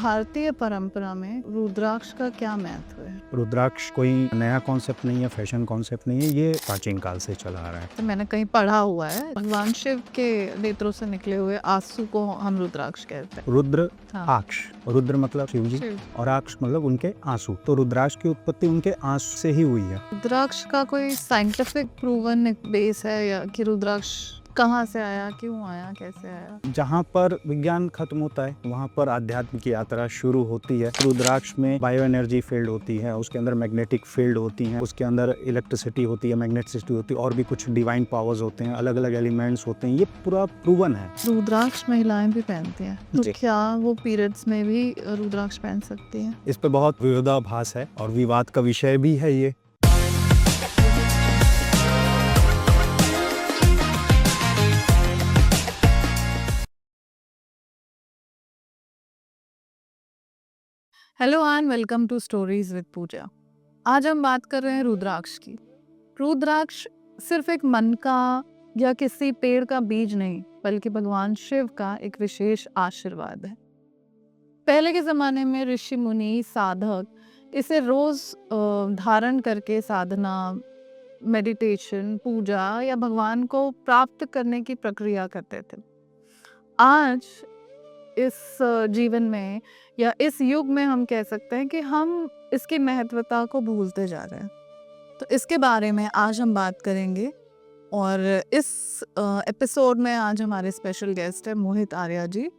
भारतीय परंपरा में रुद्राक्ष का क्या महत्व है? रुद्राक्ष कोई नया कॉन्सेप्ट नहीं है, फैशन कॉन्सेप्ट नहीं है, ये प्राचीन काल से चला आ रहा है। तो मैंने कहीं पढ़ा हुआ है भगवान शिव के नेत्रों से निकले हुए आंसू को हम रुद्राक्ष कहते हैं। रुद्र हाँ। आक्ष, रुद्र मतलब शिव जी शिव। और आक्ष मतलब उनके आंसू। तो रुद्राक्ष की उत्पत्ति उनके आंसू से ही हुई है। रुद्राक्ष का कोई साइंटिफिक प्रूवन बेस है या कि रुद्राक्ष कहाँ से आया, क्यों आया, कैसे आया? जहाँ पर विज्ञान खत्म होता है वहाँ पर आध्यात्म की यात्रा शुरू होती है। रुद्राक्ष में बायो एनर्जी फील्ड होती है, उसके अंदर मैग्नेटिक फील्ड होती है, उसके अंदर इलेक्ट्रिसिटी होती है, मैग्नेटिसिटी होती है और भी कुछ डिवाइन पावर्स होते हैं, अलग अलग एलिमेंट्स होते हैं। ये पूरा प्रूवन है। रुद्राक्ष महिलाएं भी पहनती हैं, तो जी। क्या वो पीरियड्स में भी रुद्राक्ष पहन सकती हैं? इस पे बहुत विरोधाभास है और विवाद का विषय भी है ये। Hello and welcome to stories with Pooja. आज हम बात कर रहे हैं रुद्राक्ष की। रुद्राक्ष सिर्फ एक मन का या किसी पेड़ का बीज नहीं, बल्कि भगवान शिव का एक विशेष आशीर्वाद है। पहले के ज़माने में ऋषि मुनि साधक इसे रोज़ धारण करके साधना, मेडिटेशन, पूजा या भगवान को प्राप्त करने की प्रक्रिया करते थे। आज इस जीवन में या इस युग में हम कह सकते हैं कि हम इसकी महत्वता को भूलते जा रहे हैं। तो इसके बारे में आज हम बात करेंगे और इस एपिसोड में आज हमारे स्पेशल गेस्ट है मोहित आर्या जी।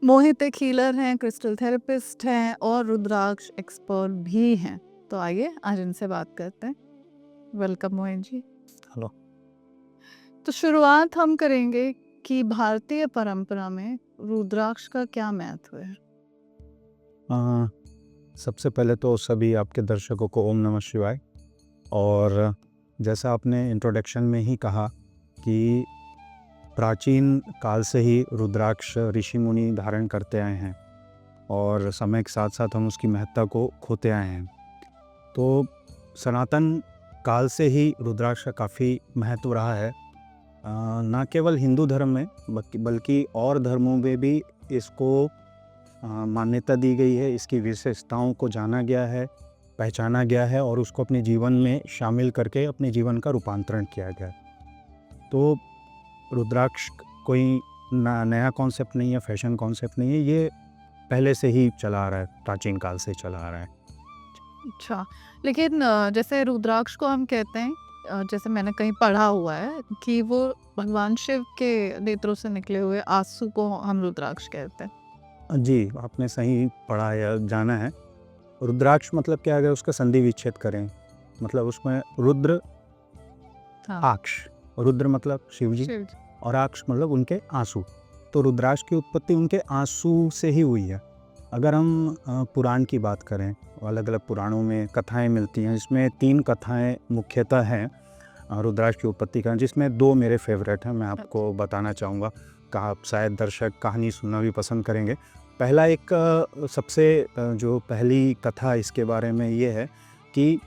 मोहित एक हीलर हैं, क्रिस्टल थेरेपिस्ट हैं और रुद्राक्ष एक्सपर्ट भी हैं। तो आइए आज इनसे बात करते हैं। वेलकम मोहित जी। हेलो। तो शुरुआत हम करेंगे कि भारतीय परंपरा में रुद्राक्ष का क्या महत्व है? सबसे पहले तो सभी आपके दर्शकों को ओम नमः शिवाय। और जैसा आपने इंट्रोडक्शन में ही कहा कि प्राचीन काल से ही रुद्राक्ष ऋषि मुनि धारण करते आए हैं और समय के साथ साथ हम उसकी महत्ता को खोते आए हैं। तो सनातन काल से ही रुद्राक्ष का काफ़ी महत्व रहा है। ना केवल हिंदू धर्म में बल्कि और धर्मों में भी इसको मान्यता दी गई है। इसकी विशेषताओं को जाना गया है, पहचाना गया है और उसको अपने जीवन में शामिल करके अपने जीवन का रूपांतरण किया गया है। तो रुद्राक्ष कोई नया कॉन्सेप्ट नहीं है, फैशन कॉन्सेप्ट नहीं है, ये पहले से ही चला आ रहा है, प्राचीन काल से चला आ रहा है। अच्छा, लेकिन जैसे रुद्राक्ष को हम कहते हैं, जैसे मैंने कहीं पढ़ा हुआ है कि वो भगवान शिव के नेत्रों से निकले हुए आंसू को हम रुद्राक्ष कहते हैं। जी, आपने सही पढ़ा या जाना है। रुद्राक्ष मतलब क्या, अगर उसका संधि विच्छेद करें मतलब उसमें रुद्र हाँ। आक्ष, रुद्र मतलब शिव जी शिव। और आक्ष मतलब उनके आंसू। तो रुद्राक्ष की उत्पत्ति उनके आंसू से ही हुई है। अगर हम पुराण की बात करें, अलग अलग पुराणों में कथाएं मिलती हैं, इसमें 3 कथाएं मुख्यतः हैं रुद्राक्ष की उत्पत्ति का, जिसमें 2 मेरे फेवरेट हैं। मैं आपको बताना चाहूँगा, आप शायद दर्शक कहानी सुनना भी पसंद करेंगे। पहला एक सबसे जो पहली कथा इसके बारे में ये है कि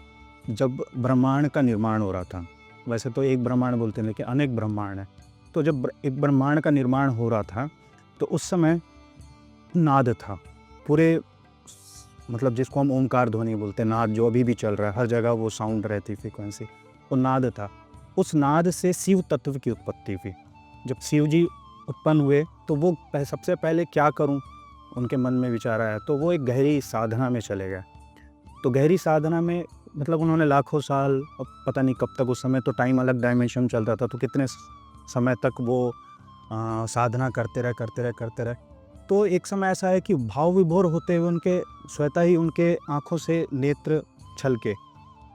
जब ब्रह्मांड का निर्माण हो रहा था, वैसे तो एक ब्रह्मांड बोलते हैं लेकिन अनेक ब्रह्मांड है। तो जब एक ब्रह्मांड का निर्माण हो रहा था तो उस समय नाद था पूरे, मतलब जिसको हम ओंकार ध्वनि बोलते हैं, नाद जो अभी भी चल रहा है, हर जगह वो साउंड रहती, फ्रीक्वेंसी, वो नाद था। उस नाद से शिव तत्व की उत्पत्ति हुई। जब शिव जी उत्पन्न हुए तो वो सबसे पहले क्या करूं, उनके मन में विचार आया, तो वो एक गहरी साधना में चले गए। तो गहरी साधना में मतलब उन्होंने लाखों साल, अब पता नहीं कब तक, उस समय तो टाइम अलग डायमेंशन चलता था, तो कितने समय तक वो साधना करते रहे। तो एक समय ऐसा है कि भाव विभोर होते हुए उनके स्वतः ही उनके आँखों से नेत्र छलके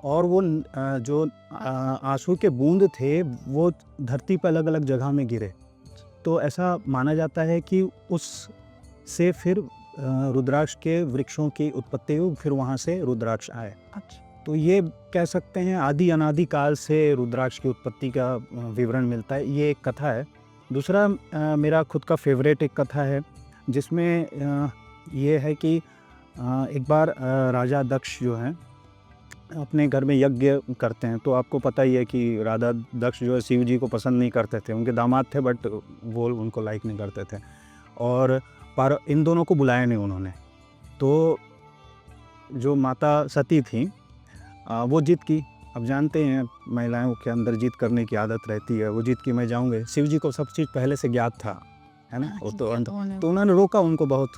और वो जो आंसू के बूंद थे वो धरती पर अलग अलग जगह में गिरे। तो ऐसा माना जाता है कि उस से फिर रुद्राक्ष के वृक्षों की उत्पत्ति हुई, फिर वहाँ से रुद्राक्ष आए। अच्छा। तो ये कह सकते हैं आदि अनादि काल से रुद्राक्ष की उत्पत्ति का विवरण मिलता है। ये एक कथा है। दूसरा मेरा खुद का फेवरेट एक कथा है, जिसमें ये है कि एक बार राजा दक्ष जो हैं अपने घर में यज्ञ करते हैं। तो आपको पता ही है कि राजा दक्ष जो है शिव जी को पसंद नहीं करते थे, उनके दामाद थे बट वो उनको लाइक नहीं करते थे, और पर इन दोनों को बुलाया नहीं उन्होंने। तो जो माता सती थी वो जिद की। अब जानते हैं महिलाओं के अंदर जिद करने की आदत रहती है, वो जिद की मैं जाऊँगी। शिव जी को सब चीज़ पहले से ज्ञात था, है ना? वो तो उन्होंने रोका, उनको बहुत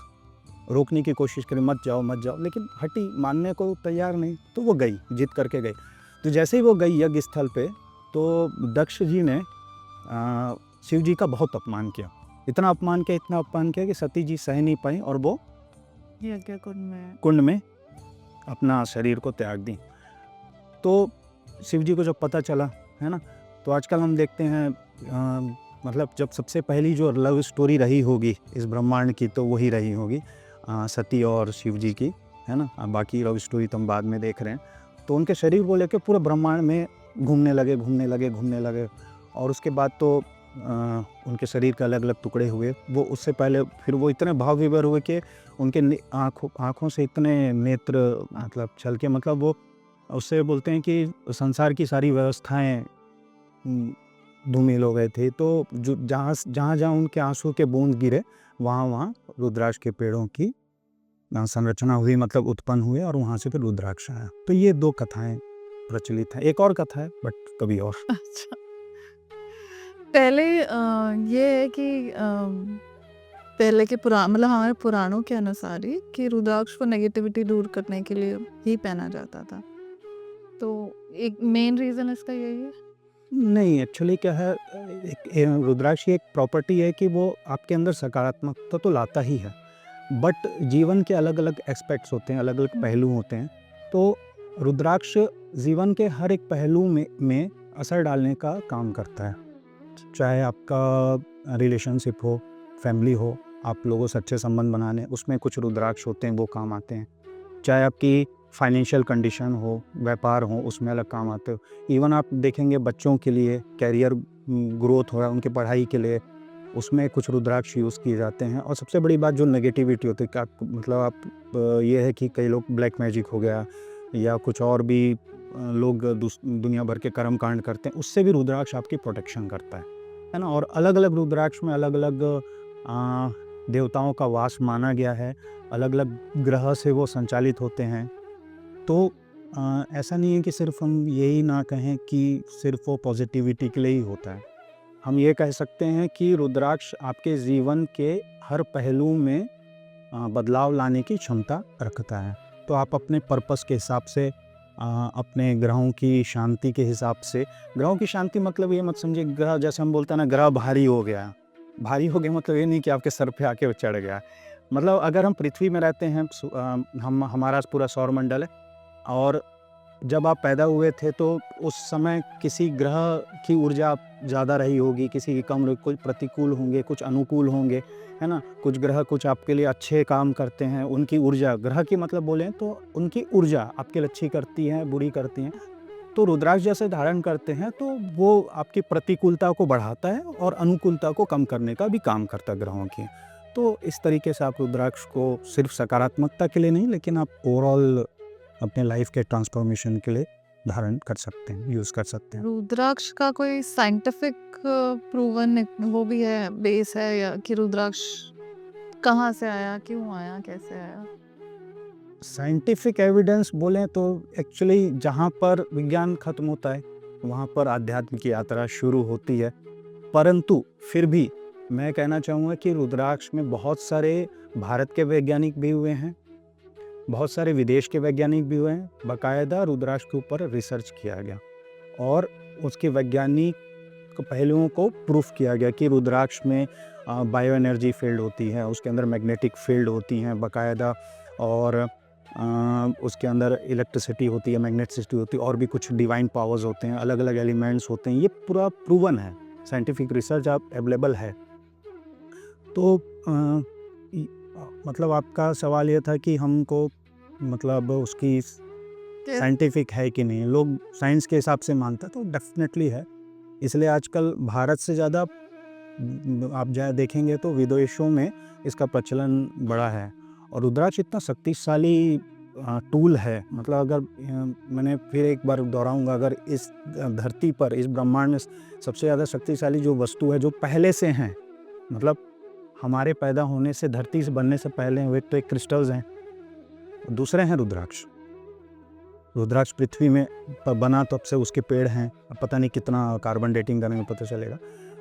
रोकने की कोशिश करी, मत जाओ मत जाओ, लेकिन हटी, मानने को तैयार नहीं, तो वो गई, जिद करके गई। तो जैसे ही वो गई यज्ञ स्थल पे, तो दक्ष जी ने शिव जी का बहुत अपमान किया, इतना अपमान किया कि सती जी सह नहीं पाई और वो यज्ञ कुंड में अपना शरीर को त्याग दी। तो शिव जी को जब पता चला, है ना, तो आजकल हम देखते हैं मतलब जब सबसे पहली जो लव स्टोरी रही होगी इस ब्रह्मांड की, तो वही रही होगी सती और शिव जी की, है ना। बाकी लव स्टोरी तो हम बाद में देख रहे हैं। तो उनके शरीर को लेकर पूरे ब्रह्मांड में घूमने लगे और उसके बाद तो उनके शरीर के अलग अलग टुकड़े हुए। वो उससे पहले फिर वो इतने भाव विभोर हुए कि उनके आँखों से इतने नेत्र मतलब छलके, मतलब वो उससे बोलते हैं कि संसार की सारी व्यवस्थाएं धूमिल हो गए थे। तो जो जहाँ उनके आंसू के बूंद गिरे, वहाँ रुद्राक्ष के पेड़ों की संरचना हुई, मतलब उत्पन्न हुए, और वहाँ से फिर रुद्राक्ष आया। तो ये 2 कथाएं प्रचलित हैं। एक और कथा है बट कभी और। अच्छा, पहले ये है कि पहले के मतलब हमारे पुराणों के अनुसार ही कि रुद्राक्ष को नेगेटिविटी दूर करने के लिए ही पहना जाता था। तो एक मेन रीज़न इसका यही है? नहीं, एक्चुअली क्या है, रुद्राक्ष की एक प्रॉपर्टी है कि वो आपके अंदर सकारात्मकता तो लाता ही है, बट जीवन के अलग अलग एस्पेक्ट्स होते हैं, अलग अलग पहलू होते हैं। तो रुद्राक्ष जीवन के हर एक पहलू में असर डालने का काम करता है। चाहे आपका रिलेशनशिप हो, फैमिली हो, आप लोगों से अच्छे संबंध बनाने, उसमें कुछ रुद्राक्ष होते हैं, वो काम आते हैं। चाहे आपकी फाइनेंशियल कंडीशन हो, व्यापार हो, उसमें अलग काम आते हो। इवन आप देखेंगे बच्चों के लिए कैरियर ग्रोथ हो रहा है, उनकी पढ़ाई के लिए, उसमें कुछ रुद्राक्ष यूज़ किए जाते हैं। और सबसे बड़ी बात जो नेगेटिविटी होती है, मतलब आप ये है कि कई लोग ब्लैक मैजिक हो गया या कुछ और भी लोग दुनिया भर के कर्म कांड करते हैं, उससे भी रुद्राक्ष आपकी प्रोटेक्शन करता है ना। और अलग अलग रुद्राक्ष में अलग अलग देवताओं का वास माना गया है, अलग अलग ग्रह से वो संचालित होते हैं। तो ऐसा नहीं है कि सिर्फ हम यही ना कहें कि सिर्फ वो पॉजिटिविटी के लिए ही होता है। हम ये कह सकते हैं कि रुद्राक्ष आपके जीवन के हर पहलू में बदलाव लाने की क्षमता रखता है। तो आप अपने पर्पस के हिसाब से, अपने ग्रहों की शांति के हिसाब से, ग्रहों की शांति मतलब ये मत समझिए ग्रह जैसे हम बोलते हैं ना, ग्रह भारी हो गया मतलब ये नहीं कि आपके सर पे आके वो चढ़ गया। मतलब अगर हम पृथ्वी में रहते हैं, हम हमारा पूरा सौरमंडल है, और जब आप पैदा हुए थे तो उस समय किसी ग्रह की ऊर्जा ज़्यादा रही होगी, किसी की कम, कुछ प्रतिकूल होंगे, कुछ अनुकूल होंगे, है ना। कुछ ग्रह कुछ आपके लिए अच्छे काम करते हैं, उनकी ऊर्जा, ग्रह की मतलब बोलें तो उनकी ऊर्जा आपके लिए अच्छी करती हैं, बुरी करती हैं। तो रुद्राक्ष जैसे धारण करते हैं तो वो आपकी प्रतिकूलता को बढ़ाता है और अनुकूलता को कम करने का भी काम करता है ग्रहों की। तो इस तरीके से आप रुद्राक्ष को सिर्फ सकारात्मकता के लिए नहीं, लेकिन आप ओवरऑल अपने लाइफ के ट्रांसफॉर्मेशन के लिए धारण कर सकते हैं, यूज़ कर सकते हैं। रुद्राक्ष का कोई साइंटिफिक प्रूवन वो भी है, बेस है, या कि रुद्राक्ष कहाँ से आया, क्यों आया, कैसे आया? साइंटिफिक एविडेंस बोलें तो एक्चुअली जहाँ पर विज्ञान खत्म होता है वहाँ पर आध्यात्म की यात्रा शुरू होती है। परंतु फिर भी मैं कहना चाहूँगा कि रुद्राक्ष में बहुत सारे भारत के वैज्ञानिक भी हुए हैं, बहुत सारे विदेश के वैज्ञानिक भी हुए हैं। बाकायदा रुद्राक्ष के ऊपर रिसर्च किया गया और उसके वैज्ञानिक पहलुओं को प्रूफ किया गया कि रुद्राक्ष में बायो एनर्जी फील्ड होती है, उसके अंदर मैग्नेटिक फील्ड होती हैं बाकायदा, और उसके अंदर इलेक्ट्रिसिटी होती है, मैग्नेटिसिटी होती है, और भी कुछ डिवाइन पावर्स होते हैं, अलग अलग एलिमेंट्स होते हैं। ये पूरा प्रूवन है, साइंटिफिक रिसर्च आप अवेलेबल है। तो मतलब आपका सवाल ये था कि हमको मतलब उसकी साइंटिफिक है कि नहीं, लोग साइंस के हिसाब से मानता तो डेफिनेटली है। इसलिए आजकल भारत से ज़्यादा आप देखेंगे तो विदेशों में इसका प्रचलन बड़ा है। और रुद्राक्ष इतना शक्तिशाली टूल है, मतलब अगर मैंने फिर एक बार दोहराऊंगा, अगर इस धरती पर, इस ब्रह्मांड में सबसे ज़्यादा शक्तिशाली जो वस्तु है, जो पहले से हैं, मतलब हमारे पैदा होने से, धरती से बनने से पहले, वे तो एक क्रिस्टल्स हैं, दूसरे हैं रुद्राक्ष। रुद्राक्ष पृथ्वी में बना तब से उसके पेड़ हैं, अब पता नहीं कितना कार्बन डेटिंग करेंगे पता चलेगा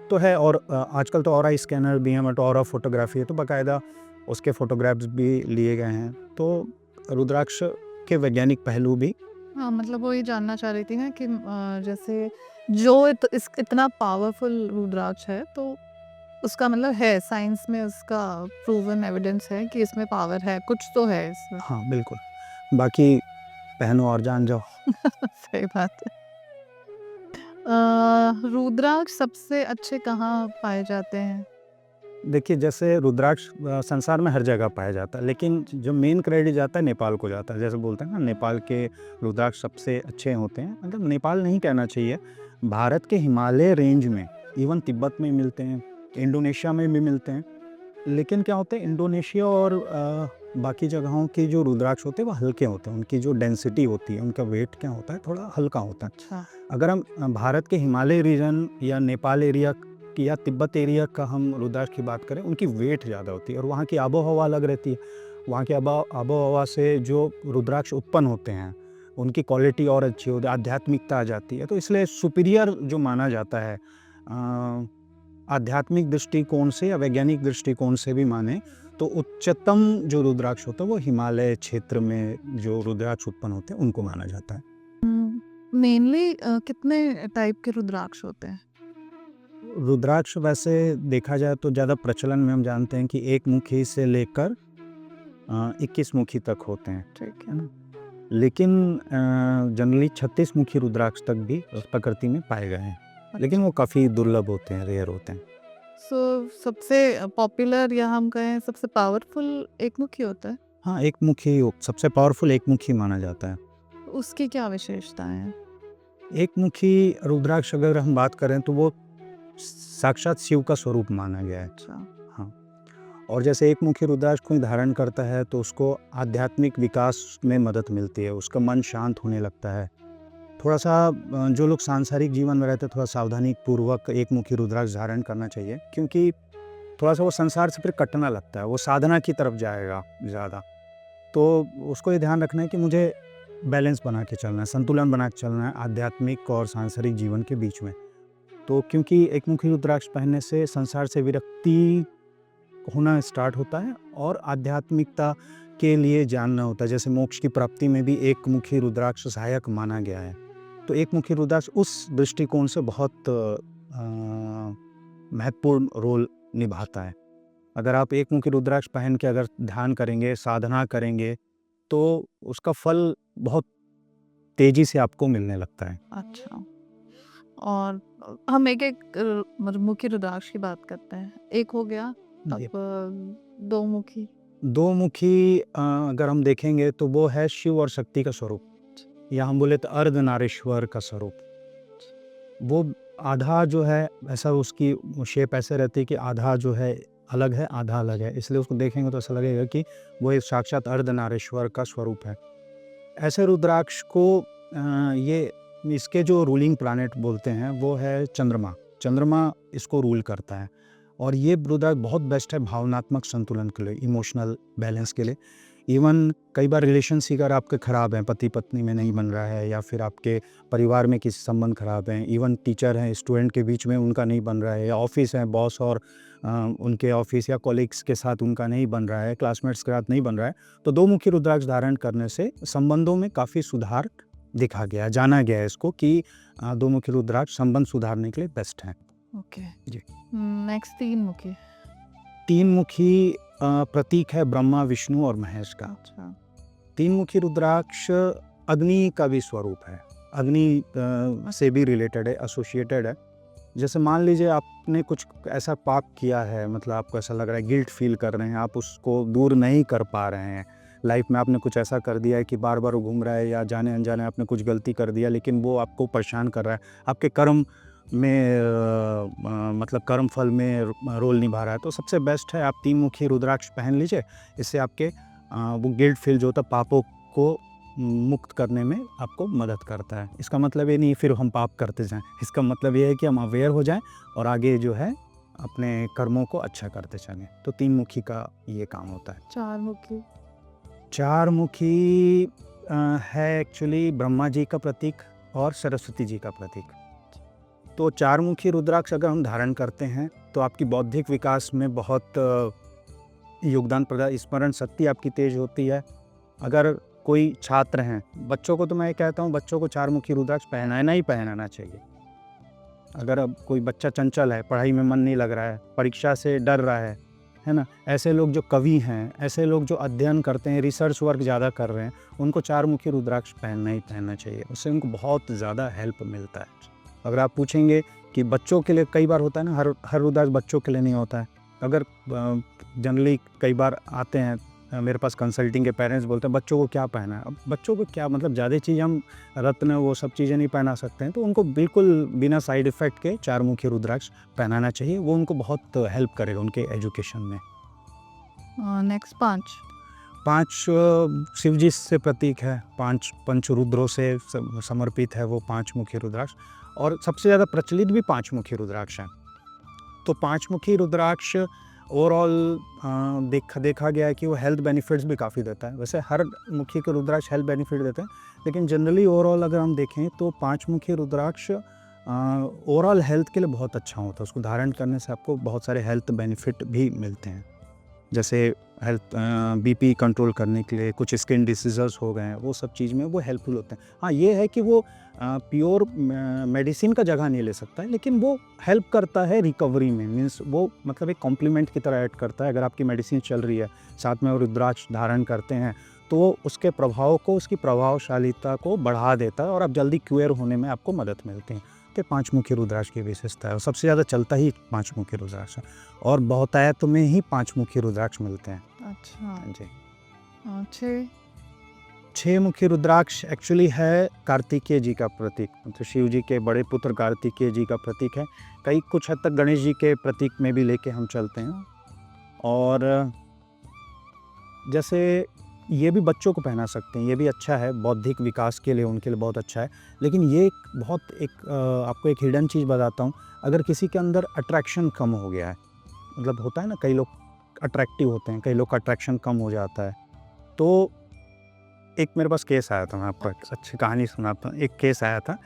तो है। और आजकल तो ऑरा स्कैनर भी हैं, बट ऑरा फोटोग्राफी है तो बाकायदा उसके फोटोग्राफ्स भी लिए गए हैं। तो रुद्राक्ष के वैज्ञानिक पहलू भी हाँ, मतलब वो ये जानना चाह रही थी ना कि जैसे जो इतना पावरफुल रुद्राक्ष है तो उसका मतलब है साइंस में उसका प्रूवन एविडेंस है कि इसमें पावर है, कुछ तो है इसमें। हाँ बिल्कुल, बाकी पहनो और जान जाओ। सही बात है। रुद्राक्ष सबसे अच्छे कहाँ पाए जाते हैं? देखिए जैसे रुद्राक्ष संसार में हर जगह पाया जाता है, लेकिन जो मेन क्रेडिट जाता है नेपाल को जाता है। जैसे बोलते हैं ना नेपाल के रुद्राक्ष सबसे अच्छे होते हैं, मतलब नेपाल नहीं कहना चाहिए, भारत के हिमालय रेंज में, इवन तिब्बत में मिलते हैं, इंडोनेशिया में भी मिलते हैं। लेकिन क्या होता है, इंडोनेशिया और बाकी जगहों के जो रुद्राक्ष होते हैं वो हल्के होते हैं, उनकी जो डेंसिटी होती है, उनका वेट क्या होता है, थोड़ा हल्का होता है। अच्छा। अगर हम भारत के हिमालय रीजन या नेपाल एरिया या तिब्बत एरिया का हम रुद्राक्ष की बात करें, उनकी वेट ज़्यादा होती है और वहाँ की आबो हवा अलग रहती है। वहाँ की आबो हवा से जो रुद्राक्ष उत्पन्न होते हैं उनकी क्वालिटी और अच्छी होती है, आध्यात्मिकता आ जाती है। तो इसलिए सुपीरियर जो माना जाता है आध्यात्मिक दृष्टिकोण से या वैज्ञानिक दृष्टिकोण से भी माने तो उच्चतम जो रुद्राक्ष होता है वो हिमालय क्षेत्र में जो रुद्राक्ष उत्पन्न होते हैं उनको माना जाता है। मेनली कितने टाइप के रुद्राक्ष होते हैं? रुद्राक्ष वैसे देखा जाए तो ज़्यादा प्रचलन में हम जानते हैं कि 1 मुखी से लेकर 21 मुखी तक होते हैं, ठीक है ना। लेकिन जनरली 36 मुखी रुद्राक्ष तक भी प्रकृति में पाए गए हैं, लेकिन वो काफ़ी दुर्लभ होते हैं, रेयर होते हैं। सबसे पॉपुलर या हम कहें सबसे पावरफुल एक मुखी होता है? हाँ, 1 मुखी सबसे पावरफुल 1 मुखी माना जाता है। उसकी क्या विशेषताएं हैं? 1 मुखी रुद्राक्ष अगर हम बात करें तो वो साक्षात शिव का स्वरूप माना गया है। अच्छा। हाँ, और जैसे 1 मुखी रुद्राक्ष कोई धारण करता है तो उसको आध्यात्मिक विकास में मदद मिलती है, उसका मन शांत होने लगता है। थोड़ा सा जो लोग सांसारिक जीवन में रहते हैं थोड़ा सावधानी पूर्वक 1 मुखी रुद्राक्ष धारण करना चाहिए, क्योंकि थोड़ा सा वो संसार से फिर कटना लगता है, वो साधना की तरफ जाएगा ज़्यादा। तो उसको ये ध्यान रखना है कि मुझे बैलेंस बना के चलना है, संतुलन बना के चलना है आध्यात्मिक और सांसारिक जीवन के बीच में। तो क्योंकि 1 मुखी रुद्राक्ष पहनने से संसार से विरक्ति होना स्टार्ट होता है और आध्यात्मिकता के लिए जानना होता है। जैसे मोक्ष की प्राप्ति में भी 1 मुखी रुद्राक्ष सहायक माना गया है। तो 1 मुखी रुद्राक्ष उस दृष्टिकोण से बहुत महत्वपूर्ण रोल निभाता है। अगर आप 1 मुखी रुद्राक्ष पहन के अगर ध्यान करेंगे, साधना करेंगे तो उसका फल बहुत तेजी से आपको मिलने लगता है। अच्छा। और हम एक मुखी रुद्राक्ष की बात करते हैं। एक हो गया, अब 2 मुखी। 2 मुखी अगर हम देखेंगे तो वो है शिव और शक्ति का स्वरूप, या हम बोले तो अर्धनारीश्वर का स्वरूप। वो आधा जो है ऐसा, उसकी शेप ऐसे रहती है कि आधा जो है अलग है, आधा अलग है, इसलिए उसको देखेंगे तो ऐसा लगेगा कि वो एक साक्षात अर्धनारीश्वर का स्वरूप है। ऐसे रुद्राक्ष को ये इसके जो रूलिंग प्लैनेट बोलते हैं वो है चंद्रमा। चंद्रमा इसको रूल करता है और ये रुद्राक्ष बहुत बेस्ट है भावनात्मक संतुलन के लिए, इमोशनल बैलेंस के लिए। इवन कई बार रिलेशनशिप अगर आपके ख़राब हैं, पति पत्नी में नहीं बन रहा है, या फिर आपके परिवार में किसी संबंध ख़राब हैं, इवन टीचर हैं स्टूडेंट के बीच में उनका नहीं बन रहा है, या ऑफिस है बॉस और उनके ऑफिस या कॉलीग्स के साथ उनका नहीं बन रहा है, क्लासमेट्स के साथ नहीं बन रहा है, तो 2 मुखी रुद्राक्ष धारण करने से संबंधों में काफ़ी सुधार देखा गया, जाना गया है इसको कि 2 मुखी रुद्राक्ष संबंध सुधारने के लिए बेस्ट है। ओके जी। नेक्स्ट 3 मुखी। 3 मुखी प्रतीक है ब्रह्मा, विष्णु और महेश का। अच्छा। 3 मुखी रुद्राक्ष अग्नि का भी स्वरूप है, अग्नि से भी रिलेटेड है, एसोसिएटेड है। जैसे मान लीजिए आपने कुछ ऐसा पाप किया है, मतलब आपको ऐसा लग रहा है, गिल्ट फील कर रहे हैं, आप उसको दूर नहीं कर पा रहे हैं, लाइफ में आपने कुछ ऐसा कर दिया है कि बार बार वो घूम रहा है, या जाने अनजाने आपने कुछ गलती कर दिया लेकिन वो आपको परेशान कर रहा है, आपके कर्म में मतलब कर्म फल में रोल निभा रहा है, तो सबसे बेस्ट है आप 3 मुखी रुद्राक्ष पहन लीजिए। इससे आपके वो गिल्ट फील जो होता है पापों को मुक्त करने में आपको मदद करता है। इसका मतलब ये नहीं फिर हम पाप करते जाएं, इसका मतलब ये है कि हम अवेयर हो जाएं और आगे जो है अपने कर्मों को अच्छा करते चलें। तो 3 मुखी का ये काम होता है। 4 मुखी। चार मुखी है एक्चुअली ब्रह्मा जी का प्रतीक और सरस्वती जी का प्रतीक। तो चार मुखी रुद्राक्ष अगर हम धारण करते हैं तो आपकी बौद्धिक विकास में बहुत योगदान प्रदान, स्मरण शक्ति आपकी तेज होती है। अगर कोई छात्र हैं, बच्चों को तो मैं कहता हूँ बच्चों को चार मुखी रुद्राक्ष पहनाना ही पहनाना चाहिए। अगर अब कोई बच्चा चंचल है, पढ़ाई में मन नहीं लग रहा है, परीक्षा से डर रहा है ना, ऐसे लोग जो कवि हैं, ऐसे लोग जो अध्ययन करते हैं, रिसर्च वर्क ज़्यादा कर रहे हैं, उनको चार मुखी रुद्राक्ष पहनना ही पहनना चाहिए। उससे उनको बहुत ज़्यादा हेल्प मिलता है। अगर आप पूछेंगे कि बच्चों के लिए, कई बार होता है ना, हर रुद्राक्ष बच्चों के लिए नहीं होता है। अगर जनरली कई बार आते हैं मेरे पास कंसल्टिंग के पेरेंट्स बोलते हैं बच्चों को क्या पहना है। अब बच्चों को क्या मतलब, ज़्यादा चीज़ हम रत्न वो सब चीज़ें नहीं पहना सकते हैं, तो उनको बिल्कुल बिना साइड इफ़ेक्ट के चार मुखी रुद्राक्ष पहनाना चाहिए। वो उनको बहुत हेल्प करेगा उनके एजुकेशन में। नेक्स्ट 5 शिव जी से प्रतीक है, 5 पंचरुद्रों से समर्पित है वो 5 मुखी रुद्राक्ष, और सबसे ज़्यादा प्रचलित भी 5 मुखी रुद्राक्ष हैं। तो 5 मुखी रुद्राक्ष ओवरऑल देखा गया है कि वो हेल्थ बेनिफिट्स भी काफ़ी देता है। वैसे हर मुखी के रुद्राक्ष हेल्थ बेनिफिट देते हैं, लेकिन जनरली ओवरऑल अगर हम देखें तो 5 मुखी रुद्राक्ष ओवरऑल हेल्थ के लिए बहुत अच्छा होता है। उसको धारण करने से आपको बहुत सारे हेल्थ बेनिफिट भी मिलते हैं, जैसे हेल्थ बीपी कंट्रोल करने के लिए, कुछ स्किन डिसीज़ेस हो गए हैं, वो सब चीज़ में वो हेल्पफुल होते हैं। हाँ, ये है कि वो प्योर मेडिसिन का जगह नहीं ले सकता है, लेकिन वो हेल्प करता है रिकवरी में। मीन्स वो मतलब एक कॉम्प्लीमेंट की तरह ऐड करता है। अगर आपकी मेडिसिन चल रही है, साथ में वो रुद्राक्ष धारण करते हैं, तो उसके प्रभाव को, उसकी प्रभावशालीता को बढ़ा देता है और आप जल्दी क्योर होने में आपको मदद मिलती है। तो 5 मुखी रुद्राक्ष की विशेषता है, और सबसे ज़्यादा चलता ही 5 मुखी रुद्राक्ष है, और बहुतायत में ही 5 मुखी रुद्राक्ष मिलते हैं। अच्छा जी। 6 मुखी रुद्राक्ष एक्चुअली है कार्तिकेय जी का प्रतीक, मतलब शिव जी के बड़े पुत्र कार्तिकेय जी का प्रतीक है। कुछ हद तक गणेश जी के प्रतीक में भी लेके हम चलते हैं। और जैसे ये भी बच्चों को पहना सकते हैं, ये भी अच्छा है बौद्धिक विकास के लिए, उनके लिए बहुत अच्छा है। लेकिन ये आपको एक हिडन चीज़ बताता हूँ। अगर किसी के अंदर अट्रैक्शन कम हो गया है, मतलब होता है ना, कई लोग अट्रैक्टिव होते हैं, कई लोग का अट्रैक्शन कम हो जाता है, तो एक मेरे पास केस आया था, मैं आपको अच्छी कहानी सुनाता हूँ। एक केस आया था,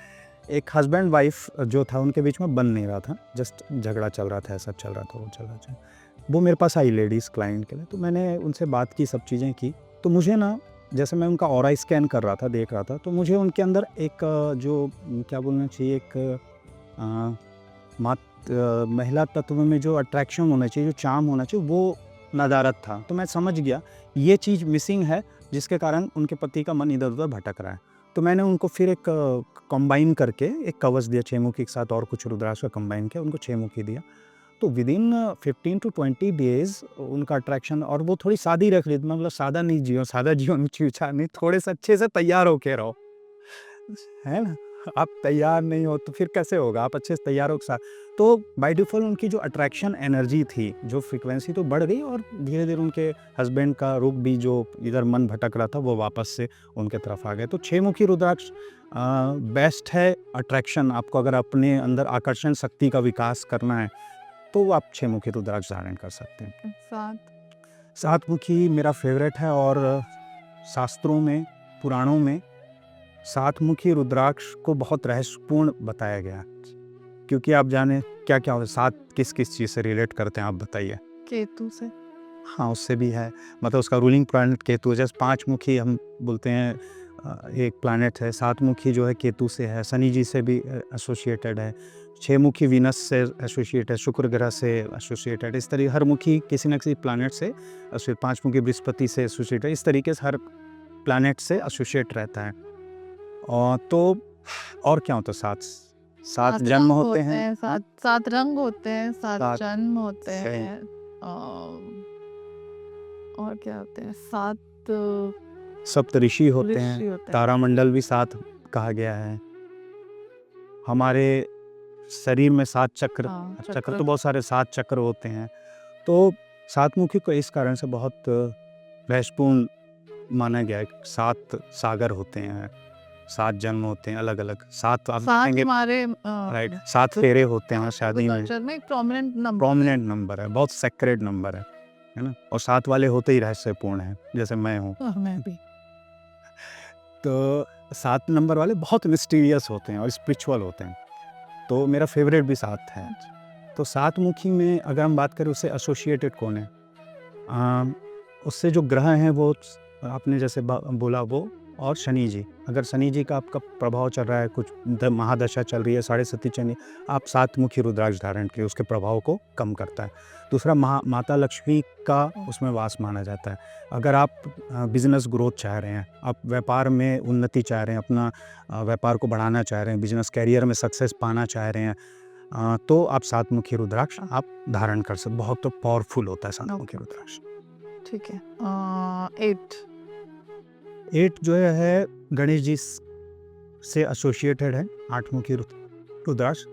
एक हस्बैंड वाइफ जो था उनके बीच में बन नहीं रहा था, जस्ट झगड़ा चल रहा था, ऐसा चल रहा था, वो चल रहा था। वो मेरे पास आई लेडीज़ क्लाइंट के लिए, तो मैंने उनसे बात की, सब चीज़ें की। तो मुझे ना, जैसे मैं उनका ऑरा स्कैन कर रहा था, देख रहा था, तो मुझे उनके अंदर एक जो क्या बोलना चाहिए, एक महिला तत्व में जो अट्रैक्शन होना चाहिए, जो चार्म होना चाहिए, वो नदारत था। तो मैं समझ गया ये चीज़ मिसिंग है, जिसके कारण उनके पति का मन इधर उधर भटक रहा है। तो मैंने उनको फिर एक कंबाइन करके एक कवच दिया, 6 मुखी के साथ और कुछ रुद्राक्ष का कंबाइन किया, उनको 6 मुखी दिया। तो विदिन 15 to 20 डेज़ उनका अट्रैक्शन, और वो थोड़ी सादी रख ली, मतलब सादा नहीं जियो, सादा जीवन विचार नहीं, थोड़े से अच्छे से तैयार होके रहो, है ना। आप तैयार नहीं हो तो फिर कैसे होगा, आप अच्छे से तैयार हो के साथ। तो बाय डिफ़ॉल्ट उनकी जो अट्रैक्शन एनर्जी थी, जो फ्रीक्वेंसी तो बढ़ गई, और धीरे-धीरे उनके हस्बैंड का रुख भी, जो इधर मन भटक रहा था, वो वापस से उनके तरफ आ गए। तो 6 मुखी रुद्राक्ष बेस्ट है अट्रैक्शन। आपको अगर अपने अंदर आकर्षण शक्ति का विकास करना है, तो आप 6 मुखी रुद्राक्ष धारण कर सकते हैं। 7 मुखी मेरा फेवरेट है, और शास्त्रों में, पुराणों में 7 मुखी रुद्राक्ष को बहुत रहस्यपूर्ण बताया गया, क्योंकि आप जाने क्या-क्या होता है, 7 किस-किस चीज़ से रिलेट करते हैं, आप बताइए? केतु से। हाँ, उससे भी है, मतलब उसका रूलिंग प्लैनेट केतु है। जैसे 5 मुखी हम बोलते हैं, एक प्लैनेट है, 7 मुखी जो है केतु से है, शनि जी से भी एसोसिएटेड है, 6 मुखी वीनस से एसोसिएटेड है, शुक्र ग्रह से एसोसिएटेड है। इस तरीके हर मुखी किसी न किसी प्लैनेट से, 5 मुखी बृहस्पति से एसोसिएटेड है। इस तरीके से हर प्लैनेट से एसोसिएट रहता है। तो और क्या होता है? 7 जन्म होते हैं, 7 रंग होते हैं, 7 जन्म होते सही। हैं, और क्या होते हैं, 7 सप्तऋषि होते ऋषि हैं, होते हैं। तारामंडल भी 7 कहा गया है। हमारे शरीर में 7 चक्र, हाँ, चक्र तो बहुत सारे 7 चक्र होते हैं। तो 7 मुखी को इस कारण से बहुत रहस्यपूर्ण माना गया है। 7 सागर होते हैं, 7 जन्म होते हैं अलग-अलग, 7 आप 7 देखेंगे, हमारे राइट, 7 फेरे होते हैं शादी में। कल्चर में एक प्रोमिनेंट नंबर। प्रोमिनेंट नंबर है, बहुत सेक्रेड नंबर है। है ना, और 7 वाले होते ही रहस्यपूर्ण हैं, जैसे मैं हूँ। मैं भी। तो 7 नंबर वाले बहुत मिस्टीरियस होते हैं और स्पिरिचुअल होते हैं, तो मेरा फेवरेट भी 7 है। तो 7 मुखी में अगर हम बात करें उससे एसोसिएटेड कौन है? उससे जो ग्रह हैं वो आपने जैसे बोला वो, और शनि जी। अगर शनि जी का आपका प्रभाव चल रहा है, कुछ महादशा चल रही है, 7.5 शनि, आप 7 मुखी रुद्राक्ष धारण करिए, उसके प्रभाव को कम करता है। दूसरा, माता लक्ष्मी का उसमें वास माना जाता है। अगर आप बिजनेस ग्रोथ चाह रहे हैं, आप व्यापार में उन्नति चाह रहे हैं, अपना व्यापार को बढ़ाना चाह रहे हैं, बिजनेस कैरियर में सक्सेस पाना चाह रहे हैं, तो आप 7 मुखी रुद्राक्ष आप धारण कर सकते। बहुत पावरफुल होता है 7 मुखी रुद्राक्ष। ठीक है। 8 8 जो है गणेश जी से एसोसिएटेड है, 8 मुखी रुद्राक्ष।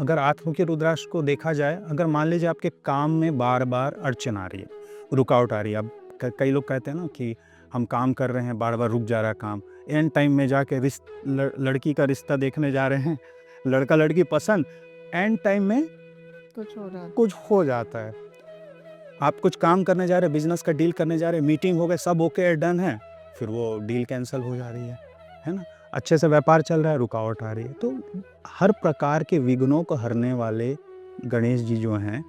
अगर 8 मुखी रुद्राक्ष को देखा जाए, अगर मान लीजिए आपके काम में बार बार अड़चन आ रही है, रुकावट आ रही है, अब कई लोग कहते हैं ना कि हम काम कर रहे हैं, बार बार रुक जा रहा है काम, एंड टाइम में जाके लड़की का रिश्ता देखने जा रहे हैं, लड़का लड़की पसंद, एंड टाइम में कुछ हो जाता है। आप कुछ काम करने जा रहे हैं, बिजनेस का डील करने जा रहे हैं, मीटिंग हो गए, सब ओके डन है, फिर वो डील कैंसिल हो जा रही है ना। अच्छे से व्यापार चल रहा है, रुकावट आ रही है। तो हर प्रकार के विघ्नों को हरने वाले गणेश जी जो हैं,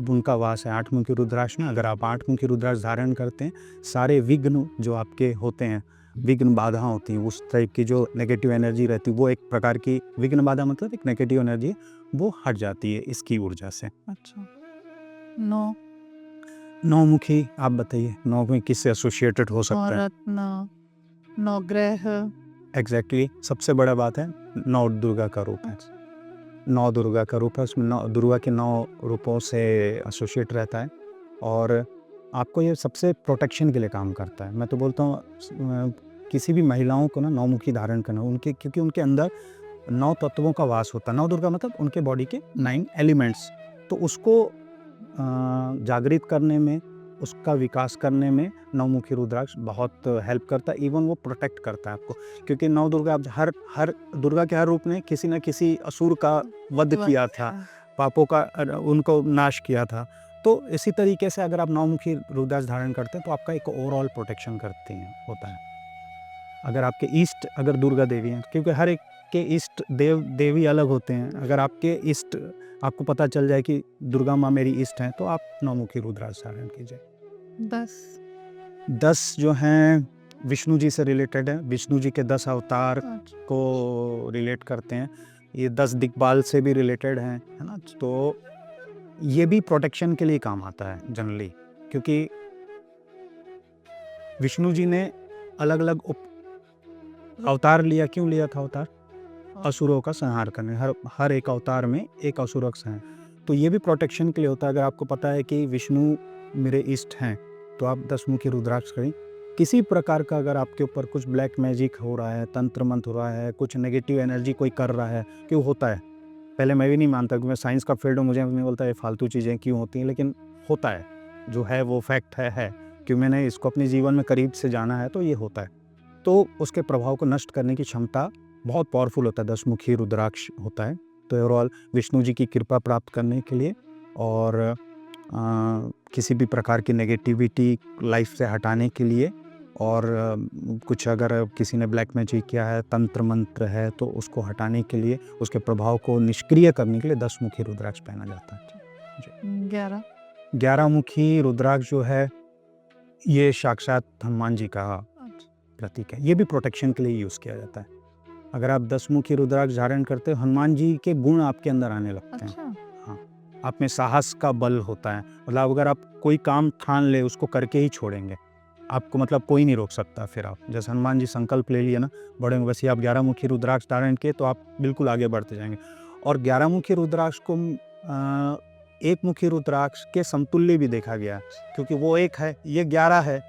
उनका वास है 8 मुखी रुद्राक्ष में। अगर आप 8 मुखी रुद्राक्ष धारण करते हैं, सारे विघ्न जो आपके होते हैं, विघ्न बाधा होती हैं, उस टाइप की जो नेगेटिव एनर्जी रहती है, वो एक प्रकार की विघ्न बाधा मतलब एक नेगेटिव एनर्जी, वो हट जाती है इसकी ऊर्जा से। अच्छा। 9 9 मुखी आप बताइए, 9 में किससे एसोसिएटेड हो सकता है? रत्न, 9 ग्रह। एग्जैक्टली, सबसे बड़ा बात है 9 दुर्गा का रूप है। 9 दुर्गा का रूप है, उसमें 9 दुर्गा के 9 रूपों से एसोसिएट रहता है, और आपको ये सबसे प्रोटेक्शन के लिए काम करता है। मैं तो बोलता हूँ किसी भी महिलाओं को ना 9 मुखी धारण करना, उनके क्योंकि उनके अंदर 9 तत्वों का वास होता है। 9 दुर्गा मतलब उनके बॉडी के 9 एलिमेंट्स, तो उसको जागृत करने में, उसका विकास करने में 9 मुखी रुद्राक्ष बहुत हेल्प करता है। इवन वो प्रोटेक्ट करता है आपको, क्योंकि 9 दुर्गा हर दुर्गा के हर रूप ने किसी न किसी असुर का वध किया था, पापों का उनको नाश किया था। तो इसी तरीके से अगर आप 9 मुखी रुद्राक्ष धारण करते हैं तो आपका एक ओवरऑल प्रोटेक्शन करते हैं होता है। अगर आपके ईष्ट अगर दुर्गा देवी हैं, क्योंकि हर एक के इष्ट देवी अलग होते हैं, अगर आपके इष्ट आपको पता चल जाए कि दुर्गा माँ मेरी इष्ट हैं, तो आप 9 मुखी रुद्राक्ष धारण कीजिए। 10 जो हैं विष्णु जी से रिलेटेड है, विष्णु जी के 10 अवतार को रिलेट करते हैं। ये 10 दिग्पाल से भी रिलेटेड हैं, है ना। तो ये भी प्रोटेक्शन के लिए काम आता है जनरली, क्योंकि विष्णु जी ने अलग अलग अवतार लिया। क्यों लिया था अवतार? असुरों का संहार करने, हर एक अवतार में एक असुर का संहार। तो ये भी प्रोटेक्शन के लिए होता है। अगर आपको पता है कि विष्णु मेरे इष्ट हैं, तो आप 10 मुखी रुद्राक्ष करें। किसी प्रकार का अगर आपके ऊपर कुछ ब्लैक मैजिक हो रहा है, तंत्र मंत्र हो रहा है, कुछ नेगेटिव एनर्जी कोई कर रहा है, क्यों होता है? पहले मैं भी नहीं मानता, क्योंकि मैं साइंस का फील्ड हूँ, मुझे नहीं बोलता ये फालतू चीज़ें क्यों होती हैं, लेकिन होता है, जो है वो फैक्ट है कि मैंने इसको अपने जीवन में करीब से जाना है, तो ये होता है। तो उसके प्रभाव को नष्ट करने की क्षमता बहुत पावरफुल होता है, 10 मुखी रुद्राक्ष होता है। तो ओवरऑल विष्णु जी की कृपा प्राप्त करने के लिए, और किसी भी प्रकार की नेगेटिविटी लाइफ से हटाने के लिए, और कुछ अगर किसी ने ब्लैक मैजिक किया है, तंत्र मंत्र है, तो उसको हटाने के लिए, उसके प्रभाव को निष्क्रिय करने के लिए 10 मुखी रुद्राक्ष पहना जाता है। 11 मुखी रुद्राक्ष जो है, ये साक्षात हनुमान जी का प्रतीक है। ये भी प्रोटेक्शन के लिए यूज़ किया जाता है। अगर आप 10 मुखी रुद्राक्ष धारण करते हो, हनुमान जी के गुण आपके अंदर आने लगते हैं। हाँ, आप में साहस का बल होता है। मतलब अगर आप कोई काम ठान ले, उसको करके ही छोड़ेंगे, आपको मतलब कोई नहीं रोक सकता। फिर आप जैसे हनुमान जी संकल्प ले लिए ना, बड़े वैसे आप 11 मुखी रुद्राक्ष धारण किए, तो आप बिल्कुल आगे बढ़ते जाएंगे। और 11 मुखी रुद्राक्ष को 1 मुखी रुद्राक्ष के समतुल्य भी देखा गया, क्योंकि वो 1 है, ये 11 है।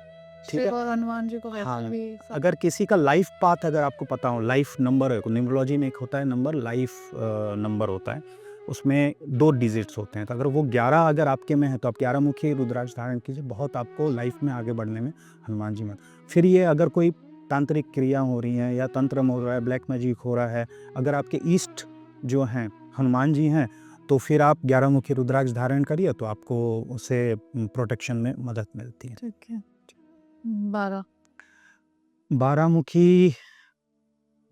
ठीक है, हनुमान जी को हाँ, अगर किसी का लाइफ पाथ अगर आपको पता हो, लाइफ नंबर है, न्यूमरोलॉजी में एक होता है नंबर, लाइफ नंबर होता है, उसमें 2 डिजिट्स होते हैं। तो अगर वो 11 अगर आपके में है, तो आप 11 मुखी रुद्राक्ष धारण कीजिए, बहुत आपको लाइफ में आगे बढ़ने में हनुमान जी में। फिर ये अगर कोई तांत्रिक क्रिया हो रही है, या तंत्र हो रहा है, ब्लैक मैजिक हो रहा है, अगर आपके ईष्ट जो हैं हनुमान जी हैं, तो फिर आप 11 मुखी रुद्राक्ष धारण करिए तो आपको उससे प्रोटेक्शन में मदद मिलती है। ठीक है। 12 12 मुखी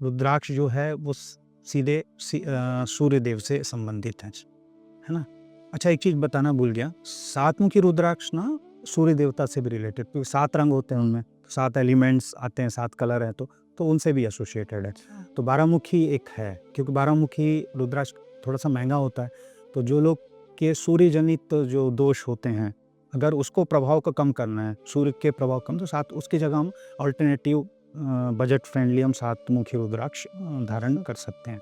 रुद्राक्ष जो है वो सीधे सूर्य देव से संबंधित है ना। अच्छा, एक चीज बताना भूल गया, 7 मुखी रुद्राक्ष ना सूर्य देवता से भी रिलेटेड, क्योंकि 7 रंग होते हैं उनमें, 7 एलिमेंट्स आते हैं, 7 कलर हैं, तो उनसे भी एसोसिएटेड है। तो 12 मुखी एक है, क्योंकि 12 मुखी रुद्राक्ष थोड़ा सा महंगा होता है। तो जो लोग के सूर्य जनित जो दोष होते हैं, अगर उसको प्रभाव को कम करना है, सूर्य के प्रभाव कम, तो 7 उसकी जगह हम ऑल्टरनेटिव बजट फ्रेंडली हम 7 मुखी रुद्राक्ष धारण कर सकते हैं।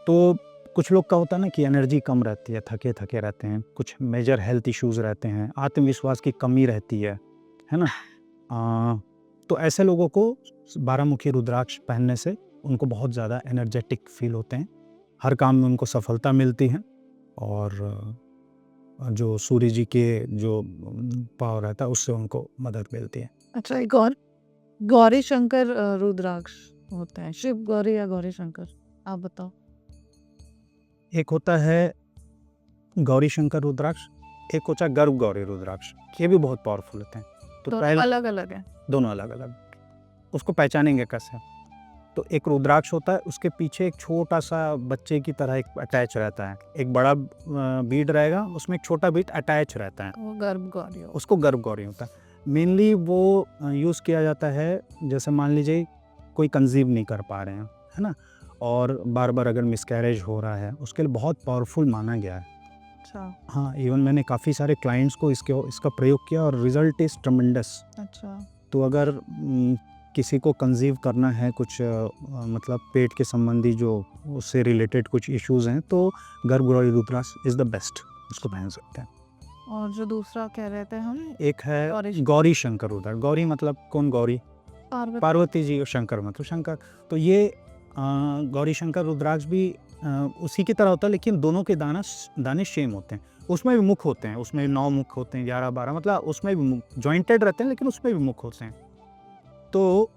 तो कुछ लोग का होता है ना कि एनर्जी कम रहती है, थके थके रहते हैं, कुछ मेजर हेल्थ इश्यूज रहते हैं, आत्मविश्वास की कमी रहती है ना। तो ऐसे लोगों को 12 मुखी रुद्राक्ष पहनने से उनको बहुत ज़्यादा एनर्जेटिक फील होते हैं, हर काम में उनको सफलता मिलती है, और जो सूर्य जी के जो पावर रहता है उससे उनको मदद मिलती है। अच्छा, एक और गौरी शंकर रुद्राक्ष होते हैं, शिव गौरी या गौरी शंकर, आप बताओ। एक होता है गौरी शंकर रुद्राक्ष, एक होता है गर्भ गौरी रुद्राक्ष, ये भी बहुत पावरफुल होते हैं। तो दोनों अलग अलग है। दोनों अलग अलग, उसको पहचानेंगे कैसे? तो एक रुद्राक्ष होता है, उसके पीछे एक छोटा सा बच्चे की तरह एक अटैच रहता है, एक बड़ा बीड रहेगा, उसमें एक छोटा बीड अटैच रहता है, वो गर्भ गौरी हो। उसको गर्भ गौरी होता है। मेनली वो यूज़ किया जाता है जैसे मान लीजिए कोई कंसीव नहीं कर पा रहे हैं, है ना, और बार बार अगर मिसकैरेज हो रहा है, उसके लिए बहुत पावरफुल माना गया है। अच्छा। हाँ, इवन मैंने काफ़ी सारे क्लाइंट्स को इसका प्रयोग किया और रिजल्ट इज़ ट्रमेंडस। अच्छा। तो अगर किसी को कंसीव करना है, कुछ मतलब पेट के संबंधी जो उससे रिलेटेड कुछ इश्यूज़ हैं, तो गर्भ गौरी रुद्राक्ष इज़ द बेस्ट, उसको पहन सकते हैं। और जो दूसरा कह रहे थे हम, एक है गौरी शंकर रुद्राक्ष। गौरी मतलब कौन गौरी? पार्वती जी, और शंकर मतलब शंकर। तो ये गौरी शंकर रुद्राक्ष भी उसी की तरह होता है, लेकिन दोनों के दाने सेम होते हैं। उसमें भी मुख होते हैं, उसमें 9 मुख होते हैं, 11-12, मतलब उसमें भी जॉइंटेड रहते हैं, लेकिन उसमें भी मुख होते हैं। तो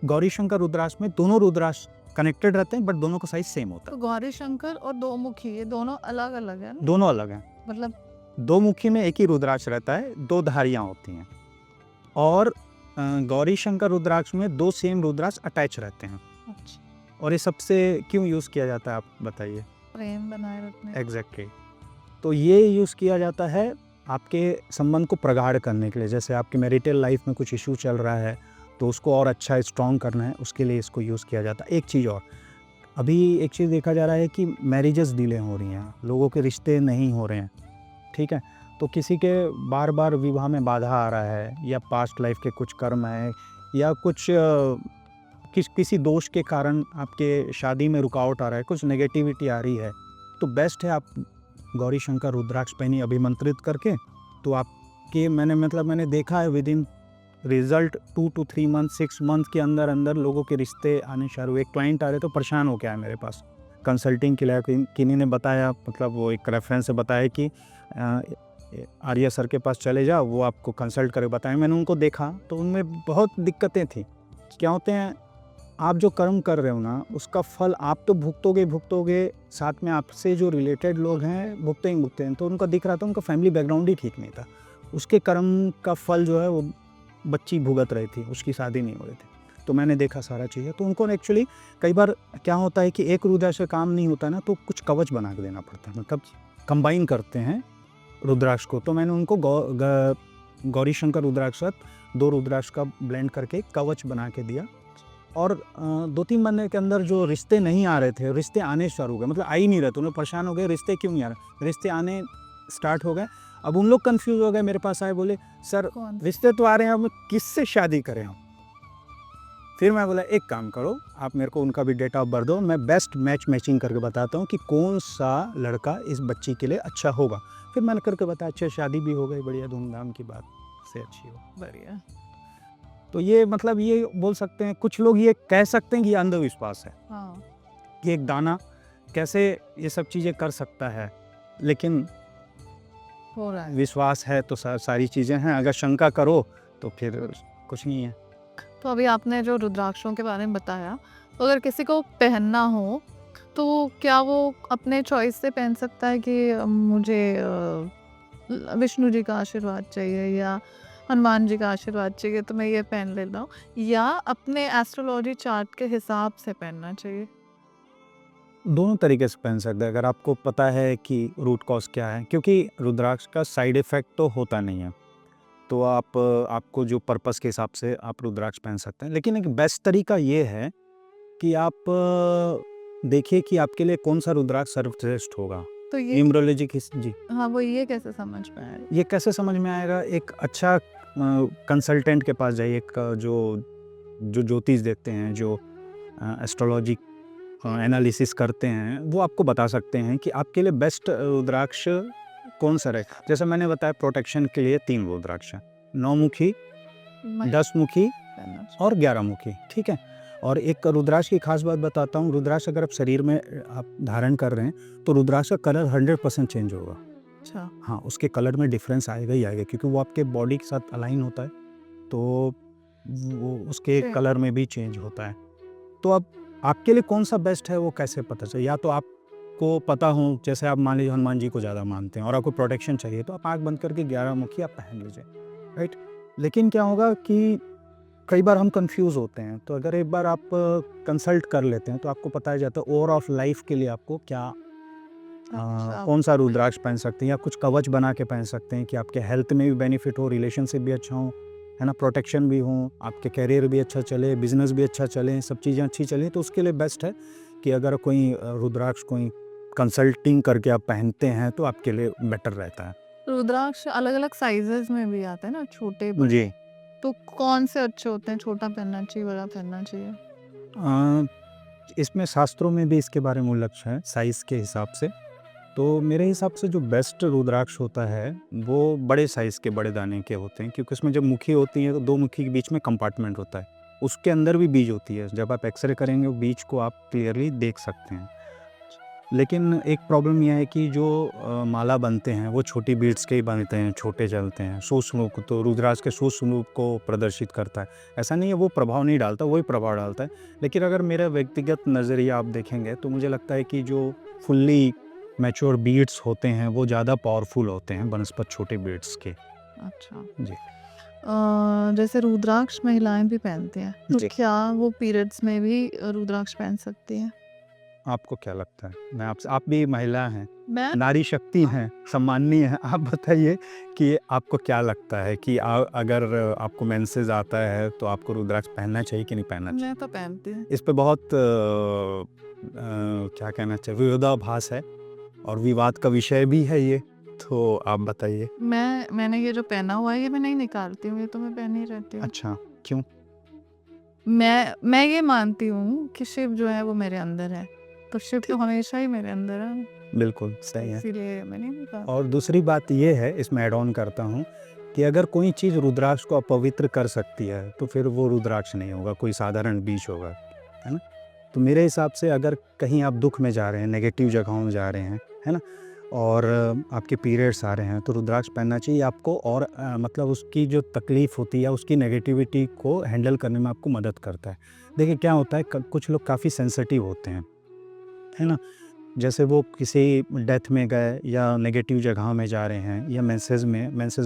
गौरी शंकर रुद्राक्ष में दोनों रुद्राक्ष कनेक्टेड रहते हैं, बट दोनों का साइज सेम होता है। तो गौरी शंकर और दो मुखी, ये दोनों अलग अलग है ना? दोनों अलग हैं। मतलब 2 मुखी में एक ही रुद्राक्ष रहता है, 2 धारियाँ होती हैं, और गौरी शंकर रुद्राक्ष में 2 सेम रुद्राक्ष अटैच रहते हैं। अच्छा। और ये सबसे क्यों यूज़ किया जाता है, आप बताइए? प्रेम बनाए रखने। एग्जैक्टली। तो ये यूज़ किया जाता है आपके संबंध को प्रगाढ़ करने के लिए। जैसे आपके मैरिटल लाइफ में कुछ इशू चल रहा है, तो उसको और अच्छा स्ट्रॉन्ग करना है, उसके लिए इसको यूज़ किया जाता है। एक चीज़ और, अभी एक चीज़ देखा जा रहा है कि मैरिजेस डिले हो रही हैं, लोगों के रिश्ते नहीं हो रहे हैं, ठीक है। तो किसी के बार बार विवाह में बाधा आ रहा है, या पास्ट लाइफ के कुछ कर्म है, या कुछ किसी दोष के कारण आपके शादी में रुकावट आ रहा है, कुछ नेगेटिविटी आ रही है, तो बेस्ट है आप गौरी शंकर रुद्राक्ष पहनी अभिमंत्रित करके। तो आपके मैंने देखा है with in result 2 to 3 month 6 month के अंदर अंदर लोगों के रिश्ते आने शुरू हुए। एक क्लाइंट आ रहे तो परेशान हो के आए मेरे पास कंसल्टिंग के लिए, किन्हीं ने बताया, मतलब वो एक रेफरेंस से बताया कि आर्या सर के पास चले जाओ, वो आपको कंसल्ट करके बताएं। मैंने उनको देखा तो उनमें बहुत दिक्कतें थी। क्या होते हैं, आप जो कर्म कर रहे हो ना, उसका फल आप तो भुगतोगे, साथ में आपसे जो रिलेटेड लोग हैं भुगते हैं। तो उनका दिख रहा था, उनका फैमिली बैकग्राउंड ही ठीक नहीं था, उसके कर्म का फल जो है वो बच्ची भुगत रही थी, उसकी शादी नहीं हो रही थी। तो मैंने देखा सारा चीज़ें, तो उनको एक्चुअली कई बार क्या होता है कि एक रुद्राक्ष से काम नहीं होता ना, तो कुछ कवच बना के देना पड़ता है, मतलब कंबाइन करते हैं रुद्राक्ष को। तो मैंने उनको गौरी शंकर रुद्राक्ष 2 रुद्राक्ष का ब्लेंड करके कवच बना के दिया। और 2-3 महीने के अंदर जो रिश्ते नहीं आ रहे थे, रिश्ते आने शुरू हो गए, मतलब आ ही नहीं रहे थे। उन्हें परेशान हो गए, रिश्ते क्यों नहीं आ रहे, रिश्ते आने स्टार्ट हो गए। अब उन लोग कंफ्यूज हो गए, मेरे पास आए, बोले सर रिश्ते तो आ रहे हैं, अब किससे शादी करें हम? फिर मैं बोला एक काम करो, आप मेरे को उनका भी डेट ऑफ बर्थ दो, मैं बेस्ट मैचिंग करके बताता हूँ कि कौन सा लड़का इस बच्ची के लिए अच्छा होगा। फिर मैंने करके बताया, अच्छा शादी भी हो गई, बढ़िया धूमधाम की बात से अच्छी हो, बढ़िया। तो ये मतलब ये बोल सकते हैं, कुछ लोग ये कह सकते हैं कि ये अंधविश्वास है। हाँ। कि एक दाना कैसे ये सब चीज़ें कर सकता है, लेकिन हो रहा है। विश्वास है तो सारी चीज़ें हैं, अगर शंका करो तो फिर कुछ नहीं है। तो अभी आपने जो रुद्राक्षों के बारे में बताया, तो अगर किसी को पहनना हो तो क्या वो अपने चॉइस से पहन सकता है कि मुझे विष्णु जी का आशीर्वाद चाहिए या हनुमान जी का आशीर्वाद चाहिए तो मैं ये पहन लेता हूँ, या अपने एस्ट्रोलॉजी चार्ट के हिसाब से पहनना चाहिए? दोनों तरीके से पहन सकते हैं अगर आपको पता है कि रूट कॉज क्या है, क्योंकि रुद्राक्ष का साइड इफ़ेक्ट तो होता नहीं है। तो आपको जो पर्पस के हिसाब से आप रुद्राक्ष पहन सकते हैं। लेकिन एक बेस्ट तरीका ये है कि आप देखिए कि आपके लिए कौन-सा रुद्राक्ष सर्वश्रेष्ठ होगा। तो ये न्यूमरोलॉजी किस जी, हाँ, वो ये कैसे समझ में आएगा? ये कैसे समझ में आएगा? एक अच्छा कंसल्टेंट के पास जाइए, एक जो जो ज्योतिष देखते हैं, जो एस्ट्रोलॉजी एनालिसिस करते हैं, वो आपको बता सकते हैं कि आपके लिए बेस्ट रुद्राक्ष कौन-सा रहेगा। जैसे मैंने बताया, प्रोटेक्शन के लिए 3 रुद्राक्ष हैं, 9 मुखी, मैं 10 मुखी पहनना चाहिए। और 11 मुखी, ठीक है? और एक रुद्राक्ष की खास बात बताता हूँ, रुद्राक्ष अगर आप शरीर में आप धारण कर रहे हैं, तो रुद्राक्ष का कलर 100% चेंज होगा। अच्छा, हाँ, उसके कलर में डिफरेंस आएगा ही आएगा, क्योंकि वो आपके बॉडी के साथ अलाइन होता है, तो वो उसके ठीक। कलर में भी चेंज होता है। तो अब आपके लिए कौन-सा बेस्ट है, वो कैसे पता चले? या तो आपको पता हो, जैसे आप मान लीजिए हनुमान जी को ज़्यादा मानते हैं और आपको प्रोटेक्शन चाहिए, तो आप आँख बंद करके 11 मुखी आप पहन लीजिए, राइट? लेकिन क्या होगा कि कई बार हम कंफ्यूज होते हैं, तो अगर एक बार आप कंसल्ट कर लेते हैं, तो आपको पता है जाता है ओवर ऑफ लाइफ के लिए आपको क्या अच्छा, कौन सा रुद्राक्ष पहन सकते हैं, या कुछ कवच बना के पहन सकते हैं कि आपके हेल्थ में भी बेनिफिट हो, रिलेशनशिप भी अच्छा हो, है ना, प्रोटेक्शन भी हो, आपके करियर भी अच्छा चले, बिजनेस भी अच्छा चले, सब चीज़ें अच्छी चलें। तो उसके लिए बेस्ट है कि अगर कोई रुद्राक्ष कोई कंसल्टिंग करके आप पहनते हैं, तो आपके लिए बेटर रहता है। रुद्राक्ष अलग-अलग साइजेस में भी आते हैं ना, छोटे बड़े। जी। तो कौन से अच्छे होते हैं? छोटा पहनना चाहिए, बड़ा पहनना चाहिए? अ, इसमें शास्त्रों में भी इसके बारे में उल्लेख है साइज़ के हिसाब से। तो मेरे हिसाब से जो बेस्ट रुद्राक्ष होता है, वो बड़े साइज़ के, बड़े दाने के होते हैं, क्योंकि उसमें जब मुखी होती है, तो 2 मुखी के बीच में कंपार्टमेंट होता है। उसके अंदर भी बीज होती है। जब आप एक्स-रे करेंगे, वो बीज को आप क्लियरली देख सकते हैं। लेकिन एक प्रॉब्लम ये है कि जो माला बनते हैं, वो छोटी बीड्स के ही बनते हैं, छोटे चलते हैं। सूक्ष्म रूप, तो रुद्राक्ष के सूक्ष्म रूप को प्रदर्शित करता है। ऐसा नहीं है वो प्रभाव नहीं डालता, वही प्रभाव डालता है। लेकिन अगर मेरा व्यक्तिगत नज़रिया आप देखेंगे, तो मुझे लगता है कि जो फुल्ली मैच्योर बीड्स होते हैं, वो ज़्यादा पावरफुल होते हैं बनस्पत छोटे बीड्स के। अच्छा। जी। जैसे रुद्राक्ष महिलाएँ भी पहनती हैं, तो जी। क्या वो पीरियड्स में भी रुद्राक्ष पहन सकती हैं? आपको क्या लगता है? मैं आपसे, आप भी महिला हैं, मैं नारी शक्ति हैं, सम्माननीय हैं। आप बताइए कि आपको क्या लगता है कि अगर आपको मेंसेस आता है, तो आपको रुद्राक्ष पहनना चाहिए कि नहीं पहनना चाहिए? मैं तो पहनती हूँ। इस पे बहुत क्या कहना चाहिए, विरोधाभास है और विवाद का विषय भी है ये, तो आप बताइए। मैंने ये जो पहना हुआ है, ये मैं नहीं निकालती हूँ, ये तो मैं पहनी रहती हूँ। अच्छा, क्यों? मैं ये मानती हूँ कि शिव जो है वो मेरे अंदर है, तो शिव तो हमेशा ही मेरे अंदर है, बिल्कुल, सही है। इसीलिए मैं नहीं निकालती। और दूसरी बात ये है, इसमें ऐड ऑन करता हूँ, कि अगर कोई चीज़ रुद्राक्ष को अपवित्र कर सकती है, तो फिर वो रुद्राक्ष नहीं होगा, कोई साधारण बीज होगा, है ना? तो मेरे हिसाब से अगर कहीं आप दुःख में जा रहे हैं, नेगेटिव जगहों में जा रहे हैं, है ना? और आपके पीरियड्स आ रहे हैं, तो रुद्राक्ष पहनना चाहिए आपको, और मतलब उसकी जो तकलीफ़ होती है या उसकी नेगेटिविटी को हैंडल करने में आपको मदद करता है। देखिए क्या होता है, कुछ लोग काफ़ी सेंसिटिव होते हैं, है ना? जैसे वो किसी डेथ में गए, या नेगेटिव जगह में जा रहे हैं, या मेंसेस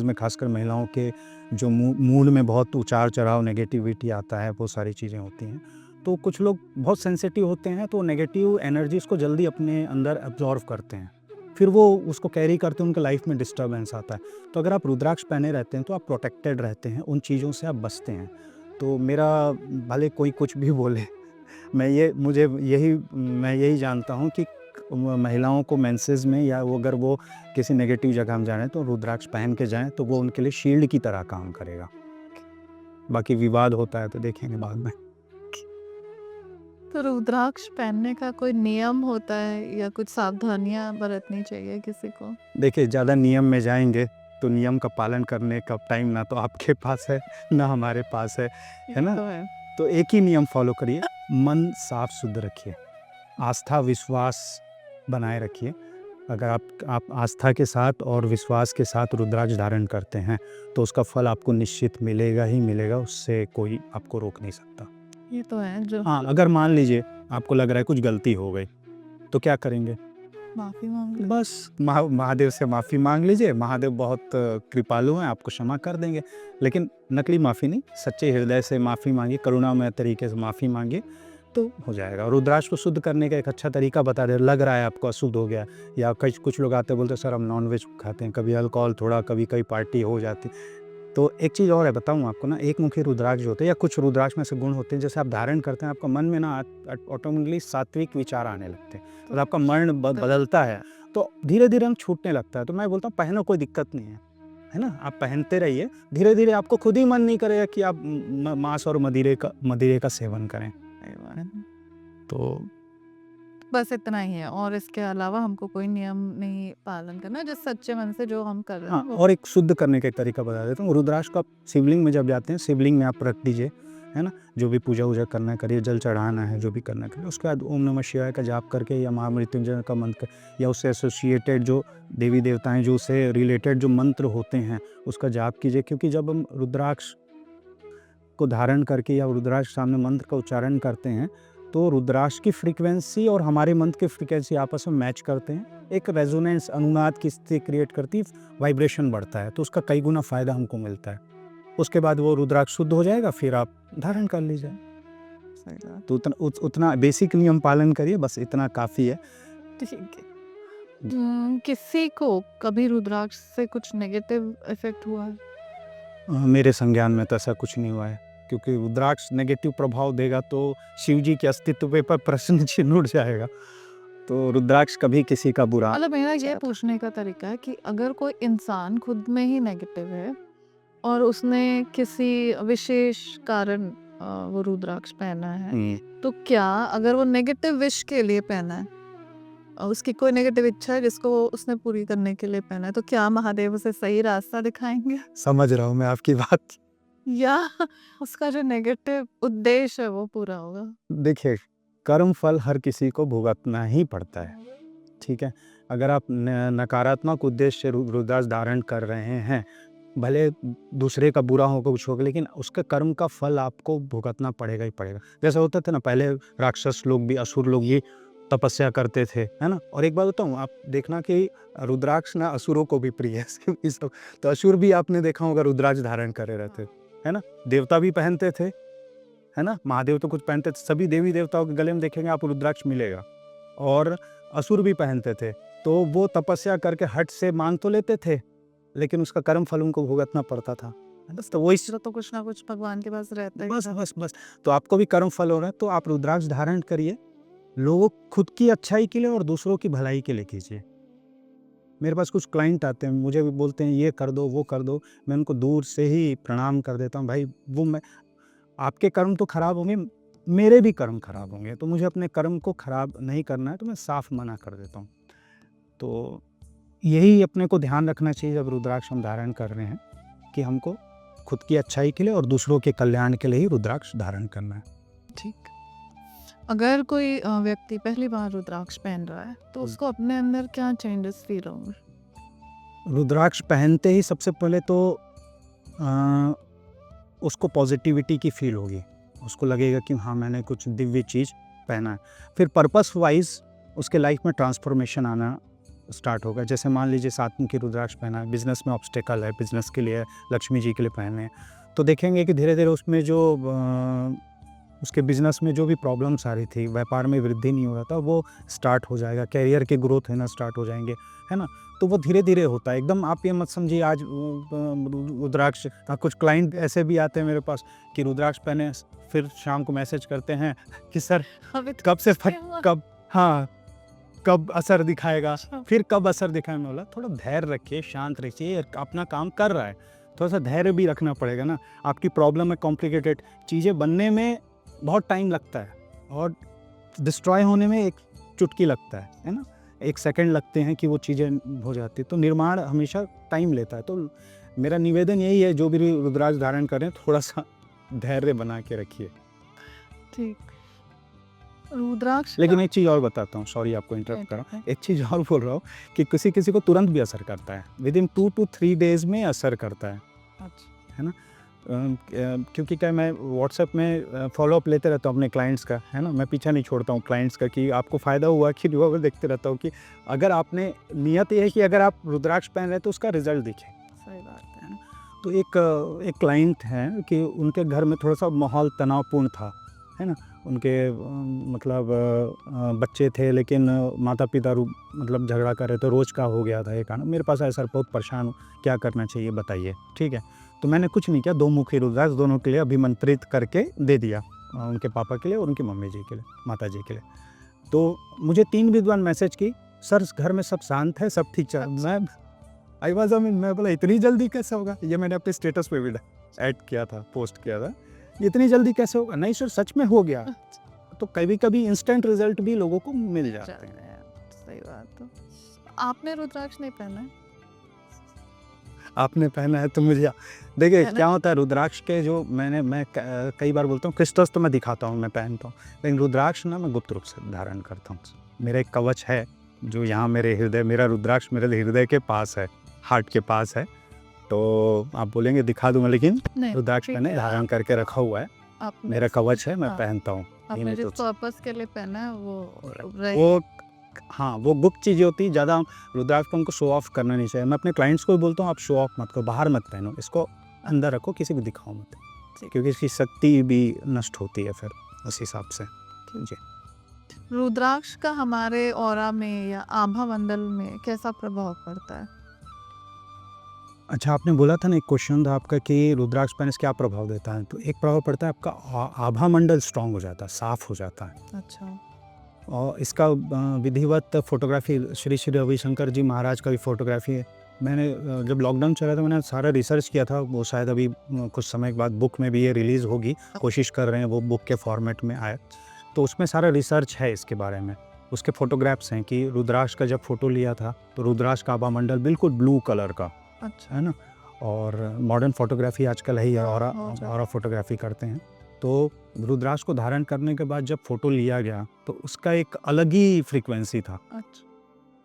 में खासकर महिलाओं के जो मूड में बहुत उतार चढ़ाव, नेगेटिविटी आता है, वो सारी चीज़ें होती हैं। तो कुछ लोग बहुत सेंसिटिव होते हैं, तो नेगेटिव एनर्जीज़ को जल्दी अपने अंदर एब्जॉर्व करते हैं, फिर वो उसको कैरी करते हैं, उनके लाइफ में डिस्टर्बेंस आता है। तो अगर आप रुद्राक्ष पहने रहते हैं, तो आप प्रोटेक्टेड रहते हैं, उन चीज़ों से आप बचते हैं। तो मेरा, भले कोई कुछ भी बोले, मैं यही जानता हूँ कि महिलाओं को मेंसेस में, या वो अगर वो किसी नेगेटिव जगह में जा रहे हैं, तो रुद्राक्ष पहन के जाएं, तो वो उनके लिए शील्ड की तरह काम करेगा। बाकी विवाद होता है तो देखेंगे बाद में। तो रुद्राक्ष पहनने का कोई नियम होता है या कुछ सावधानियां बरतनी चाहिए किसी को? देखिए, ज़्यादा नियम में जाएंगे, तो नियम का पालन करने का टाइम ना तो आपके पास है, ना हमारे पास है ना? तो है। तो एक ही नियम फॉलो करिए, मन साफ शुद्ध रखिए, आस्था विश्वास बनाए रखिए। अगर आप आस्था के साथ और विश्वास के साथ रुद्राक्ष धारण करते हैं, तो उसका फल आपको निश्चित मिलेगा ही मिलेगा, उससे कोई आपको रोक नहीं सकता। ये तो है जो हाँ, अगर मान लीजिए आपको लग रहा है कुछ गलती हो गई, तो क्या करेंगे? माफी मांग लो। बस महादेव से माफ़ी मांग लीजिए, महादेव बहुत कृपालु हैं, आपको क्षमा कर देंगे। लेकिन नकली माफ़ी नहीं, सच्चे हृदय से माफ़ी मांगिए, करुणामय तरीके से माफ़ी मांगिए, तो हो जाएगा। और रुद्राक्ष को शुद्ध करने का एक अच्छा तरीका बता रहे, लग रहा है आपको अशुद्ध हो गया, या कुछ लोग आते बोलते सर हम नॉनवेज खाते हैं, कभी अल्कोहल थोड़ा, कभी कभी पार्टी हो जाती। तो एक चीज़ और है, बताऊँ आपको ना, एक मुखी रुद्राक्ष जो होते हैं, या कुछ रुद्राक्ष में से गुण होते हैं, जैसे आप धारण करते हैं, आपका मन में ना ऑटोमेटिकली सात्विक विचार आने लगते हैं, और आपका मन बदलता है, तो धीरे धीरे हम छूटने लगता है। तो मैं बोलता हूँ पहनो, कोई दिक्कत नहीं है ना, आप पहनते रहिए, धीरे धीरे आपको खुद ही मन नहीं करेगा कि आप मांस और मदिरे का सेवन करें। तो बस इतना ही है, और इसके अलावा हमको कोई नियम नहीं पालन करना, जिस सच्चे मन से जो हम कर रहे हाँ, हैं वो। और एक शुद्ध करने का एक तरीका बता देता हूँ। रुद्राक्ष को आप शिवलिंग में जब जाते हैं, शिवलिंग में आप रख दीजिए, है ना, जो भी पूजा वूजा करना है करिए, जल चढ़ाना है, जो भी करना है करिए। उसके बाद ओम नमः शिवाय का जाप करके, या महामृत्युंजय का मंत्र, या उससे एसोसिएटेड जो देवी देवता हैं, जो उससे रिलेटेड जो मंत्र होते हैं, उसका जाप कीजिए। क्योंकि जब हम रुद्राक्ष को धारण करके या रुद्राक्ष सामने मंत्र का उच्चारण करते हैं, तो रुद्राक्ष की फ्रीक्वेंसी और हमारे मंत्र की फ्रीक्वेंसी आपस में मैच करते हैं, एक रेजोनेंस, अनुनाद की स्थिति क्रिएट करती है, वाइब्रेशन बढ़ता है, तो उसका कई गुना फ़ायदा हमको मिलता है। उसके बाद वो रुद्राक्ष शुद्ध हो जाएगा, फिर आप धारण कर लीजिए। सही बात। तो उतना बेसिक नियम पालन करिए, बस इतना काफ़ी है। ठीक है। किसी को कभी रुद्राक्ष से कुछ नेगेटिव इफेक्ट हुआ है? मेरे संज्ञान में तो ऐसा कुछ नहीं हुआ है, क्योंकि रुद्राक्ष नेगेटिव प्रभाव देगा तो शिव जी के अस्तित्व पर प्रश्न चिन्ह उठ जाएगा। तो रुद्राक्ष कभी किसी का बुरा मतलब मेरा ये पूछने का तरीका है कि अगर कोई इंसान खुद में ही नेगेटिव है और उसने किसी विशेष कारण वो रुद्राक्ष पहना है, तो क्या अगर वो नेगेटिव विश के लिए पहना है, उसकी कोई नेगेटिव इच्छा है जिसको वो उसने पूरी करने के लिए पहना है, तो क्या महादेव उसे सही रास्ता दिखाएंगे, समझ रहा हूँ मैं आपकी बात। या उसका जो नेगेटिव उद्देश्य है वो पूरा होगा? देखिए, कर्म फल हर किसी को भुगतना ही पड़ता है, ठीक है। अगर आप नकारात्मक उद्देश्य से रुद्राक्ष धारण कर रहे हैं, भले दूसरे का बुरा होगा कुछ होगा, लेकिन उसके कर्म का फल आपको भुगतना पड़ेगा ही पड़ेगा। जैसा होता था ना, पहले राक्षस लोग भी, असुर लोग ये तपस्या करते थे, है ना। और एक बात बताऊँ, आप देखना कि रुद्राक्ष ना असुरों को भी प्रिय है ये सब। तो असुर भी आपने देखा होगा रुद्राक्ष धारण करे रहते, है ना। देवता भी पहनते थे, है ना, महादेव तो कुछ पहनते थे, सभी देवी देवताओं के गले में देखेंगे आप रुद्राक्ष मिलेगा। और असुर भी पहनते थे, तो वो तपस्या करके हट से मांग तो लेते थे, लेकिन उसका कर्म फल उनको भुगतना पड़ता था। बस तो वही तो कुछ ना कुछ भगवान के पास रहता है। बस तो आपको भी कर्म फल हो रहा है, तो आप रुद्राक्ष धारण करिए, लोगों खुद की अच्छाई के लिए और दूसरों की भलाई के लिए कीजिए। मेरे पास कुछ क्लाइंट आते हैं, मुझे भी बोलते हैं ये कर दो वो कर दो, मैं उनको दूर से ही प्रणाम कर देता हूँ। भाई वो मैं, आपके कर्म तो खराब होंगे, मेरे भी कर्म खराब होंगे, तो मुझे अपने कर्म को खराब नहीं करना है, तो मैं साफ मना कर देता हूँ। तो यही अपने को ध्यान रखना चाहिए जब रुद्राक्ष हम धारण कर रहे हैं, कि हमको खुद की अच्छाई के लिए और दूसरों के कल्याण के लिए ही रुद्राक्ष धारण करना है। ठीक। अगर कोई व्यक्ति पहली बार रुद्राक्ष पहन रहा है, तो उसको अपने अंदर क्या चेंजेस फील होंगे? रुद्राक्ष पहनते ही सबसे पहले तो उसको पॉजिटिविटी की फील होगी, उसको लगेगा कि हाँ मैंने कुछ दिव्य चीज़ पहना है। फिर पर्पस वाइज उसके लाइफ में ट्रांसफॉर्मेशन आना स्टार्ट होगा। जैसे मान लीजिए सात्विक की रुद्राक्ष पहना है, बिजनेस में ऑब्स्टेकल है, बिजनेस के लिए लक्ष्मी जी के लिए पहने हैं, तो देखेंगे कि धीरे धीरे उसमें जो उसके बिजनेस में जो भी प्रॉब्लम्स आ रही थी, व्यापार में वृद्धि नहीं हो रहा था, वो स्टार्ट हो जाएगा, कैरियर के ग्रोथ होना स्टार्ट हो जाएंगे, है ना। तो वो धीरे धीरे होता है, एकदम आप ये मत समझिए आज रुद्राक्ष। कुछ क्लाइंट ऐसे भी आते हैं मेरे पास कि रुद्राक्ष पहने, फिर शाम को मैसेज करते हैं कि सर कब से कब असर दिखाएगा, फिर कब असर दिखाएगा। मैं बोला थोड़ा धैर्य रखिए, शांत रखिए, अपना काम कर रहा है, थोड़ा सा धैर्य भी रखना पड़ेगा ना। आपकी प्रॉब्लम है कॉम्प्लिकेटेड, चीज़ें बनने में बहुत टाइम लगता है और डिस्ट्रॉय होने में एक चुटकी लगता है ना, 1 सेकंड लगते हैं कि वो चीज़ें हो जाती है। तो निर्माण हमेशा टाइम लेता है। तो मेरा निवेदन यही है, जो भी रुद्राक्ष धारण करें थोड़ा सा धैर्य बना के रखिए। ठीक। रुद्राक्ष लेकिन एक चीज़ और बताता हूँ, सॉरी आपको इंटरप्ट कर रहा हूँ, एक चीज़ और बोल रहा हूँ कि किसी किसी को तुरंत भी असर करता है, विद इन 2 to 3 days में असर करता है, अच्छा। है ना। क्योंकि क्या मैं व्हाट्सएप में फॉलोअप लेते रहता हूँ अपने क्लाइंट्स का, है ना, मैं पीछा नहीं छोड़ता हूँ क्लाइंट्स का कि आपको फ़ायदा हुआ कि नहीं हुआ, वो देखते रहता हूँ कि अगर आपने नियत ये है कि अगर आप रुद्राक्ष पहन रहे हैं तो उसका रिजल्ट दिखे। सही बात है। तो एक क्लाइंट हैं कि उनके घर में थोड़ा सा माहौल तनावपूर्ण था, है ना, उनके मतलब बच्चे थे लेकिन माता पिता मतलब झगड़ा कर रहे थे, रोज़ का हो गया था ये खाना। मेरे पास आया, सर बहुत परेशान हूँ, क्या करना चाहिए बताइए। ठीक है, तो मैंने कुछ नहीं किया, 2 मुखी रुद्राक्ष दोनों के लिए अभिमंत्रित करके दे दिया, उनके पापा के लिए और उनकी मम्मी जी के लिए, माता जी के लिए। तो मुझे 3 विद्वान मैसेज की, सर घर में सब शांत है, सब ठीक चल। मैं आई वाज मैं बोला इतनी जल्दी कैसे होगा, ये मैंने अपने स्टेटस पे भी ऐड किया था, पोस्ट किया था, इतनी जल्दी कैसे होगा। नहीं सर सच में हो गया। तो कभी कभी इंस्टेंट रिजल्ट भी लोगों को मिल जाते हैं। सही बात है। आपने रुद्राक्ष नहीं पहना है? आपने पहना है तो मुझे देखिए पहना क्या होता है रुद्राक्ष के जो मैं कई बार बोलता हूँ, क्रिस्टल्स तो मैं दिखाता हूँ, मैं पहनता हूँ, लेकिन रुद्राक्ष ना मैं गुप्त रूप से धारण करता हूँ। मेरा एक कवच है जो यहाँ मेरे हृदय, मेरा रुद्राक्ष मेरे हृदय के पास है, हार्ट के पास है। तो आप बोलेंगे दिखा दूंगा, लेकिन नहीं, रुद्राक्ष ठीक मैंने है। धारण करके रखा हुआ है, आपने मेरा कवच है, मैं हाँ, पहनता हूँ। आपने जिस तो पर्पस के लिए पहना है वो वो हाँ, वो गुप्त चीज़ें होती है, ज़्यादा रुद्राक्ष को हमको शो ऑफ करना नहीं चाहिए। मैं अपने क्लाइंट्स को भी बोलता हूँ आप शो ऑफ मत करो, बाहर मत पहनो, इसको अंदर रखो, किसी को दिखाओ मत, क्योंकि इसकी शक्ति भी नष्ट होती है फिर उस हिसाब से। जी, रुद्राक्ष का हमारे ऑरा में या आभा मंडल में कैसा प्रभाव पड़ता है? अच्छा आपने बोला था ना, एक क्वेश्चन था आपका कि रुद्राक्ष पहनने से क्या प्रभाव देता है, तो एक प्रभाव पड़ता है आपका आभा मंडल स्ट्रांग हो जाता है, साफ हो जाता है। अच्छा। और इसका विधिवत फोटोग्राफी श्री श्री रविशंकर जी महाराज का भी फोटोग्राफी है। मैंने जब लॉकडाउन चला था मैंने सारा रिसर्च किया था, वो शायद अभी कुछ समय के बाद बुक में भी ये रिलीज़ होगी, कोशिश कर रहे हैं वो बुक के फॉर्मेट में आए। तो उसमें सारा रिसर्च है इसके बारे में, उसके फोटोग्राफ्स हैं कि रुद्राक्ष का जब फोटो लिया था तो रुद्राक्ष का आभा मंडल बिल्कुल ब्लू कलर का, अच्छा। है ना। और मॉडर्न फोटोग्राफी आजकल है ही, और फोटोग्राफी करते हैं। तो रुद्राक्ष को धारण करने के बाद जब फोटो लिया गया तो उसका एक अलग ही फ्रीक्वेंसी था, अच्छा।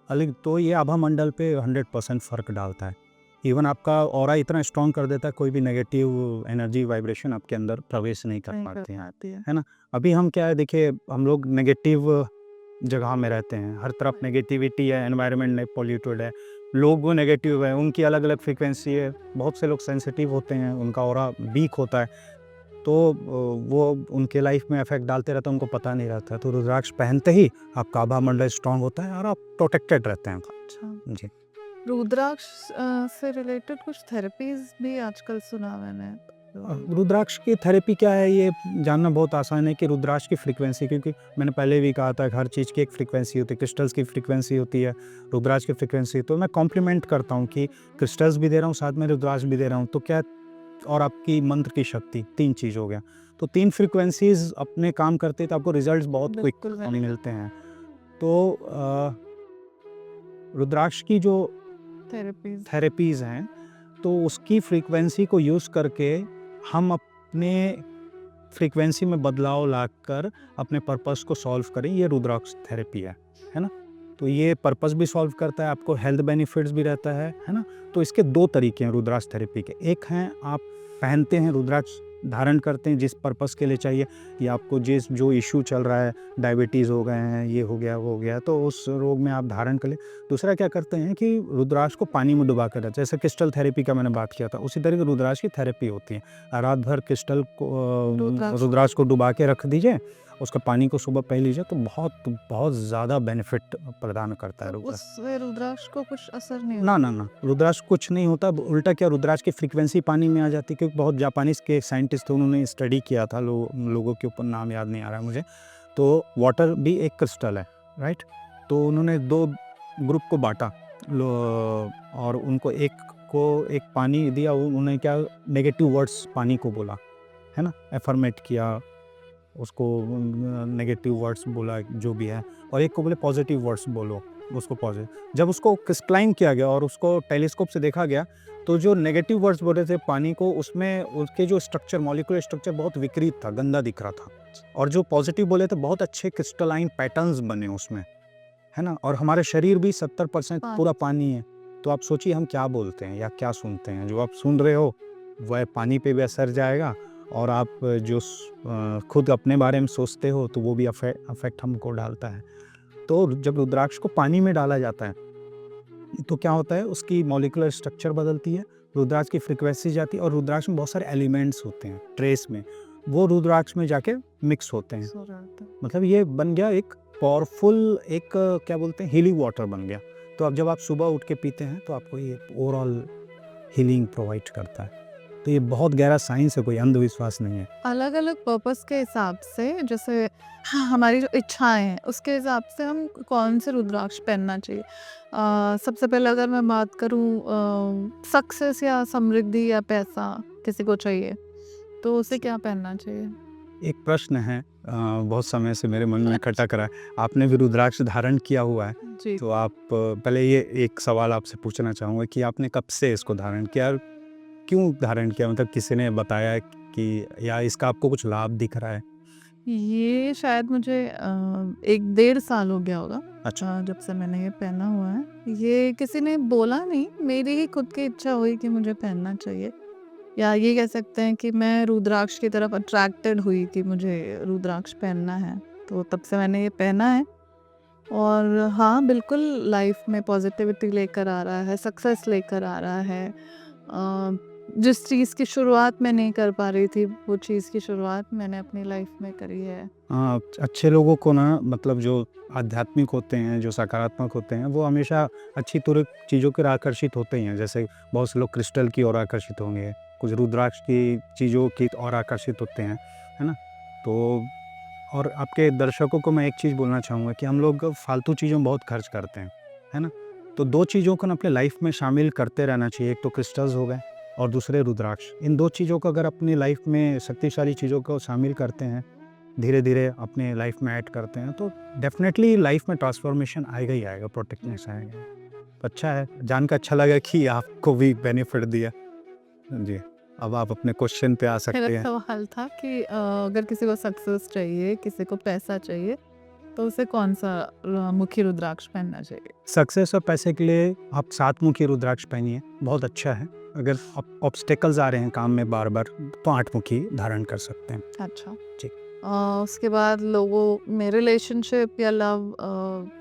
अलग। तो ये आभा मंडल पे 100% फ़र्क डालता है। इवन आपका ऑरा इतना स्ट्रॉन्ग कर देता है, कोई भी नेगेटिव एनर्जी वाइब्रेशन आपके अंदर प्रवेश नहीं कर पाती है ना। अभी हम क्या है, देखिए हम लोग नेगेटिव जगह में रहते हैं, हर तरफ नेगेटिविटी है, एनवायरनमेंट पॉल्यूटेड है, लोग वो नेगेटिव है, उनकी अलग अलग फ्रीक्वेंसी है। बहुत से लोग सेंसिटिव होते हैं, उनका ऑरा वीक होता है, तो वो उनके लाइफ में इफेक्ट डालते रहता है, उनको पता नहीं रहता। तो रुद्राक्ष पहनते ही आपका आभा मंडल स्ट्रांग होता है और आप प्रोटेक्टेड रहते हैं। अच्छा। जी, रुद्राक्ष से रिलेटेड कुछ थेरेपीज भी आजकल सुना मैंने। रुद्राक्ष की थेरेपी क्या है ये जानना बहुत आसान है कि रुद्राक्ष की फ्रीक्वेंसी, क्योंकि मैंने पहले भी कहा था कि हर चीज़ की एक फ्रीक्वेंसी होती है, क्रिस्टल्स की फ्रीक्वेंसी होती है, रुद्राक्ष की फ्रीक्वेंसी। तो मैं कॉम्प्लीमेंट करता हूँ कि क्रिस्टल्स भी दे रहा हूँ, साथ में रुद्राक्ष भी दे रहा हूँ, तो क्या, और आपकी मंत्र की शक्ति, 3 चीज़ हो गया। तो 3 फ्रीक्वेंसीज अपने काम करते तो आपको रिजल्ट्स बहुत क्विक मिलते हैं। तो रुद्राक्ष की जो थेरेपीज़ हैं तो उसकी फ्रीक्वेंसी को यूज़ करके हम अपने फ्रीक्वेंसी में बदलाव लाकर अपने पर्पस को सॉल्व करें, ये रुद्राक्ष थेरेपी है ना। तो ये पर्पस भी सॉल्व करता है, आपको हेल्थ बेनिफिट्स भी रहता है ना। तो इसके 2 तरीके हैं रुद्राक्ष थेरेपी के। एक हैं आप पहनते हैं रुद्राक्ष, धारण करते हैं जिस पर्पस के लिए चाहिए, या आपको जो इशू चल रहा है, डायबिटीज़ हो गए हैं, ये हो गया वो हो गया, तो उस रोग में आप धारण कर लें। दूसरा क्या करते हैं कि रुद्राक्ष को पानी में डुबा कर रखते हैं, जैसे क्रिस्टल थेरेपी का मैंने बात किया था, उसी तरह की रुद्राक्ष की थेरेपी होती है। रात भर क्रिस्टल को रुद्राक्ष को डुबा के रख दीजिए, उसका पानी को सुबह पी लीजिए, तो बहुत ज़्यादा बेनिफिट प्रदान करता है रुद्राक्ष। उससे रुद्राक्ष को कुछ असर नहीं ना ना ना, रुद्राक्ष कुछ नहीं होता, उल्टा क्या रुद्राक्ष की फ्रीक्वेंसी पानी में आ जाती है, क्योंकि बहुत जापानीज़ के साइंटिस्ट थे, उन्होंने स्टडी किया था, लोगों के ऊपर नाम याद नहीं आ रहा है मुझे। तो वाटर भी एक क्रिस्टल है, राइट। तो उन्होंने 2 ग्रुप को बांटा, और उनको एक पानी दिया, उन्होंने क्या नेगेटिव वर्ड्स पानी को बोला, है ना, एफर्मेट किया उसको, नेगेटिव वर्ड्स बोला जो भी है, और एक को बोले पॉजिटिव वर्ड्स बोलो, उसको पॉजिटिव। जब उसको क्रिस्टलाइन किया गया और उसको टेलीस्कोप से देखा गया, तो जो नेगेटिव वर्ड्स बोल रहे थे पानी को, उसमें उसके जो स्ट्रक्चर, मॉलिक्यूलर स्ट्रक्चर बहुत विकृत था, गंदा दिख रहा था, और जो पॉजिटिव बोले थे बहुत अच्छे क्रिस्टलाइन पैटर्न्स बने उसमें, है ना। और हमारे शरीर भी 70% पूरा पानी है। तो आप सोचिए हम क्या बोलते हैं या क्या सुनते हैं, जो आप सुन रहे हो वह पानी पे भी असर जाएगा और आप जो खुद अपने बारे में सोचते हो तो वो भी अफेक्ट हमको डालता है। तो जब रुद्राक्ष को पानी में डाला जाता है तो क्या होता है, उसकी मॉलिक्यूलर स्ट्रक्चर बदलती है, रुद्राक्ष की फ्रीक्वेंसी जाती है और रुद्राक्ष में बहुत सारे एलिमेंट्स होते हैं ट्रेस में, वो रुद्राक्ष में जाके मिक्स होते हैं। मतलब ये बन गया एक पावरफुल, एक क्या बोलते हैं, हीलिंग वाटर बन गया। तो अब जब आप सुबह उठ के पीते हैं तो आपको ये ओवरऑल हीलिंग प्रोवाइड करता है। तो ये बहुत गहरा साइंस है, कोई अंधविश्वास नहीं है। अलग अलग पर्पस के हिसाब से, जैसे हमारी जो इच्छाएं हैं उसके हिसाब से हम कौन से रुद्राक्ष पहनना चाहिए। सबसे पहले अगर मैं बात करूं, सक्सेस या समृद्धि या पैसा किसी को चाहिए तो उसे क्या पहनना चाहिए? एक प्रश्न है, बहुत समय से मेरे मन में खटक रहा है। आपने भी रुद्राक्ष धारण किया हुआ है, जी। तो आप पहले ये एक सवाल आपसे पूछना चाहूँगा कि आपने कब से इसको धारण किया और क्यों धारण किया? मतलब किसी ने बताया कि, या इसका आपको कुछ लाभ दिख रहा है? ये शायद मुझे 1-1.5 साल हो गया होगा अच्छा। जब से मैंने ये पहना हुआ है। ये किसी ने बोला नहीं, मेरी ही खुद की इच्छा हुई कि मुझे पहनना चाहिए, या ये कह सकते हैं कि मैं रुद्राक्ष की तरफ अट्रैक्टेड हुई कि मुझे रुद्राक्ष पहनना है, तो तब से मैंने ये पहना है। और हाँ, बिल्कुल लाइफ में पॉजिटिविटी लेकर आ रहा है, सक्सेस लेकर आ रहा है। जिस चीज़ की शुरुआत मैं नहीं कर पा रही थी, वो चीज़ की शुरुआत मैंने अपनी लाइफ में करी है। हाँ, अच्छे लोगों को ना, मतलब जो आध्यात्मिक होते हैं, जो सकारात्मक होते हैं, वो हमेशा अच्छी तुरक चीज़ों की ओर आकर्षित होते ही हैं। जैसे बहुत से लोग क्रिस्टल की ओर आकर्षित होंगे, कुछ रुद्राक्ष की चीज़ों की ओर आकर्षित होते हैं, है ना? तो और आपके दर्शकों को मैं एक चीज़ बोलना चाहूँगा कि हम लोग फालतू चीज़ों में बहुत खर्च करते हैं, है ना? तो 2 चीज़ों को ना अपने लाइफ में शामिल करते रहना चाहिए। एक तो क्रिस्टल्स हो गए और दूसरे रुद्राक्ष। इन 2 चीज़ों को अगर अपनी लाइफ में, शक्तिशाली चीज़ों को शामिल करते हैं, धीरे-धीरे अपने लाइफ में ऐड करते हैं, तो डेफ़िनेटली लाइफ में ट्रांसफ़ॉर्मेशन आएगा ही आएगा, प्रोटेक्टनेस आएगा। तो अच्छा है, जान के अच्छा लगा कि आपको भी बेनिफिट दिया। जी, अब आप अपने क्वेश्चन पे आ सकते मेरा हैं। सवाल था कि अगर किसी को सक्सेस चाहिए, किसी को पैसा चाहिए, तो उसे कौन-सा मुखी रुद्राक्ष पहनना चाहिए? सक्सेस और पैसे के लिए आप 7 मुखी रुद्राक्ष पहनिए, बहुत अच्छा है। अगर ऑब्स्टेकल्स आ रहे हैं काम में बार-बार, तो 8 मुखी धारण कर सकते हैं। अच्छा। जी। उसके बाद लोगों में रिलेशनशिप या लव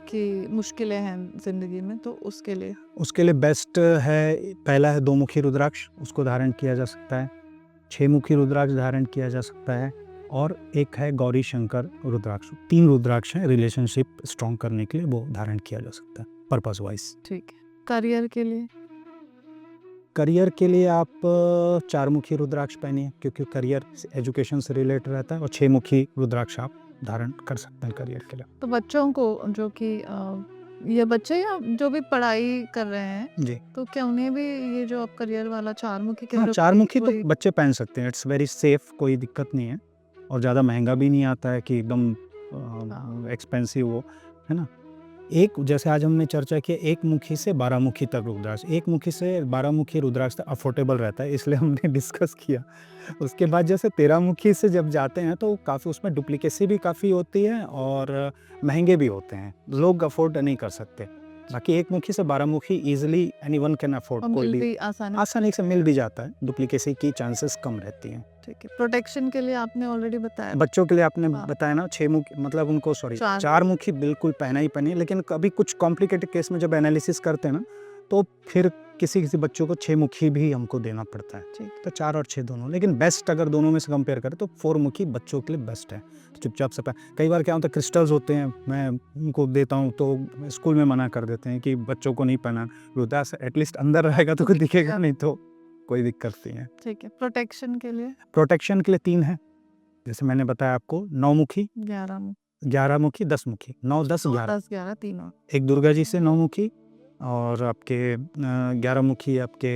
की मुश्किलें हैं ज़िंदगी में, तो उसके लिए? उसके लिए बेस्ट है, पहला है 2 मुखी रुद्राक्ष, उसको धारण किया जा सकता है। 6 मुखी रुद्राक्ष धारण किया जा सकता है और एक है गौरी शंकर रुद्राक्ष। 3 रुद्राक्ष हैं रिलेशनशिप स्ट्रॉन्ग करने के लिए, वो धारण किया जा सकता है पर्पस वाइज। ठीक है। करियर के लिए? करियर के लिए आप 4 मुखी रुद्राक्ष पहनिए, क्योंकि करियर एजुकेशन से रिलेटेड रहता है, और 6 मुखी रुद्राक्ष आप धारण कर सकते हैं करियर के लिए। तो बच्चों को, जो कि ये बच्चे या जो भी पढ़ाई कर रहे हैं, जी। तो क्या उन्हें भी ये जो आप करियर वाला 4 मुखी कह हाँ, रहे हो, 4 मुखी तो वही? बच्चे पहन सकते हैं, इट्स वेरी सेफ, कोई दिक्कत नहीं है और ज़्यादा महँगा भी नहीं आता है कि एकदम एक्सपेंसिव हो, है ना? एक, जैसे आज हमने चर्चा की, 1 मुखी से 12 मुखी तक रुद्राक्ष, 1 मुखी से 12 मुखी रुद्राक्ष तक अफोर्डेबल रहता है, इसलिए हमने डिस्कस किया। उसके बाद जैसे 13 मुखी से जब जाते हैं तो काफ़ी उसमें डुप्लीकेसी भी काफ़ी होती है और महँगे भी होते हैं, लोग अफोर्ड नहीं कर सकते। बाकी 1 मुखी से 12 मुखी ईज़िली एनीवन कैन अफोर्ड, और कोई मिल भी भी आसानी से मिल भी जाता है, डुप्लीकेसी की चांसेस कम रहती हैं। ठीक है। प्रोटेक्शन के लिए आपने ऑलरेडी बताया। बच्चों के लिए आपने हाँ। बताया ना, 6 मुखी, मतलब उनको 4 4 मुखी बिल्कुल पहना ही पहनिए, लेकिन कभी कुछ कॉम्प्लिकेटेड केस में जब एनालिसिस करते हैं ना, तो फिर किसी बच्चों को 6 मुखी भी हमको देना पड़ता है। ठीक। तो 4 और 6 दोनों, लेकिन बेस्ट अगर दोनों में से कंपेयर करें तो 4 मुखी बच्चों के लिए बेस्ट है। तो चुपचाप से कई बार क्या होता है, क्रिस्टल्स होते हैं, मैं उनको देता हूँ तो स्कूल में मना कर देते हैं कि बच्चों को नहीं पहना, रुद्राक्ष एटलीस्ट अंदर रहेगा तो कोई दिखेगा नहीं, तो कोई दिक्कत नहीं है। ठीक है। प्रोटेक्शन के लिए? प्रोटेक्शन के लिए 3 है, जैसे मैंने बताया आपको, 9 मुखी, 11 मुखी, 11 मुखी, 10 मुखी, 9, 10, 11। 10-11 तीनों। एक दुर्गा जी से 9 मुखी और आपके 11 मुखी आपके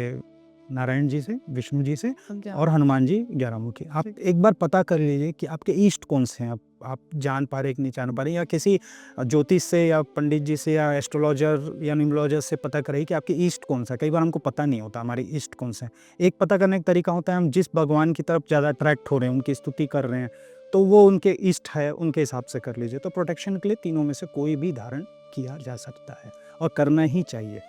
नारायण जी से, विष्णु जी से, और हनुमान जी 11 मुखी। आप ठीक। एक बार पता कर लीजिए कि आपके ईष्ट कौन से हैं, आप जान पा रहे कि नहीं जान पा रहे, या किसी ज्योतिष से या पंडित जी से या एस्ट्रोलॉजर या न्यूमरोलॉजर से पता करिए कि आपके ईष्ट कौन सा है। कई बार हमको पता नहीं होता हमारे ईष्ट कौन से हैं। एक पता करने का तरीका होता है, हम जिस भगवान की तरफ ज़्यादा अट्रैक्ट हो रहे हैं, उनकी स्तुति कर रहे हैं, तो वो उनके ईष्ट है, उनके हिसाब से कर लीजिए। तो प्रोटेक्शन के लिए तीनों में से कोई भी धारण किया जा सकता है और करना ही चाहिए।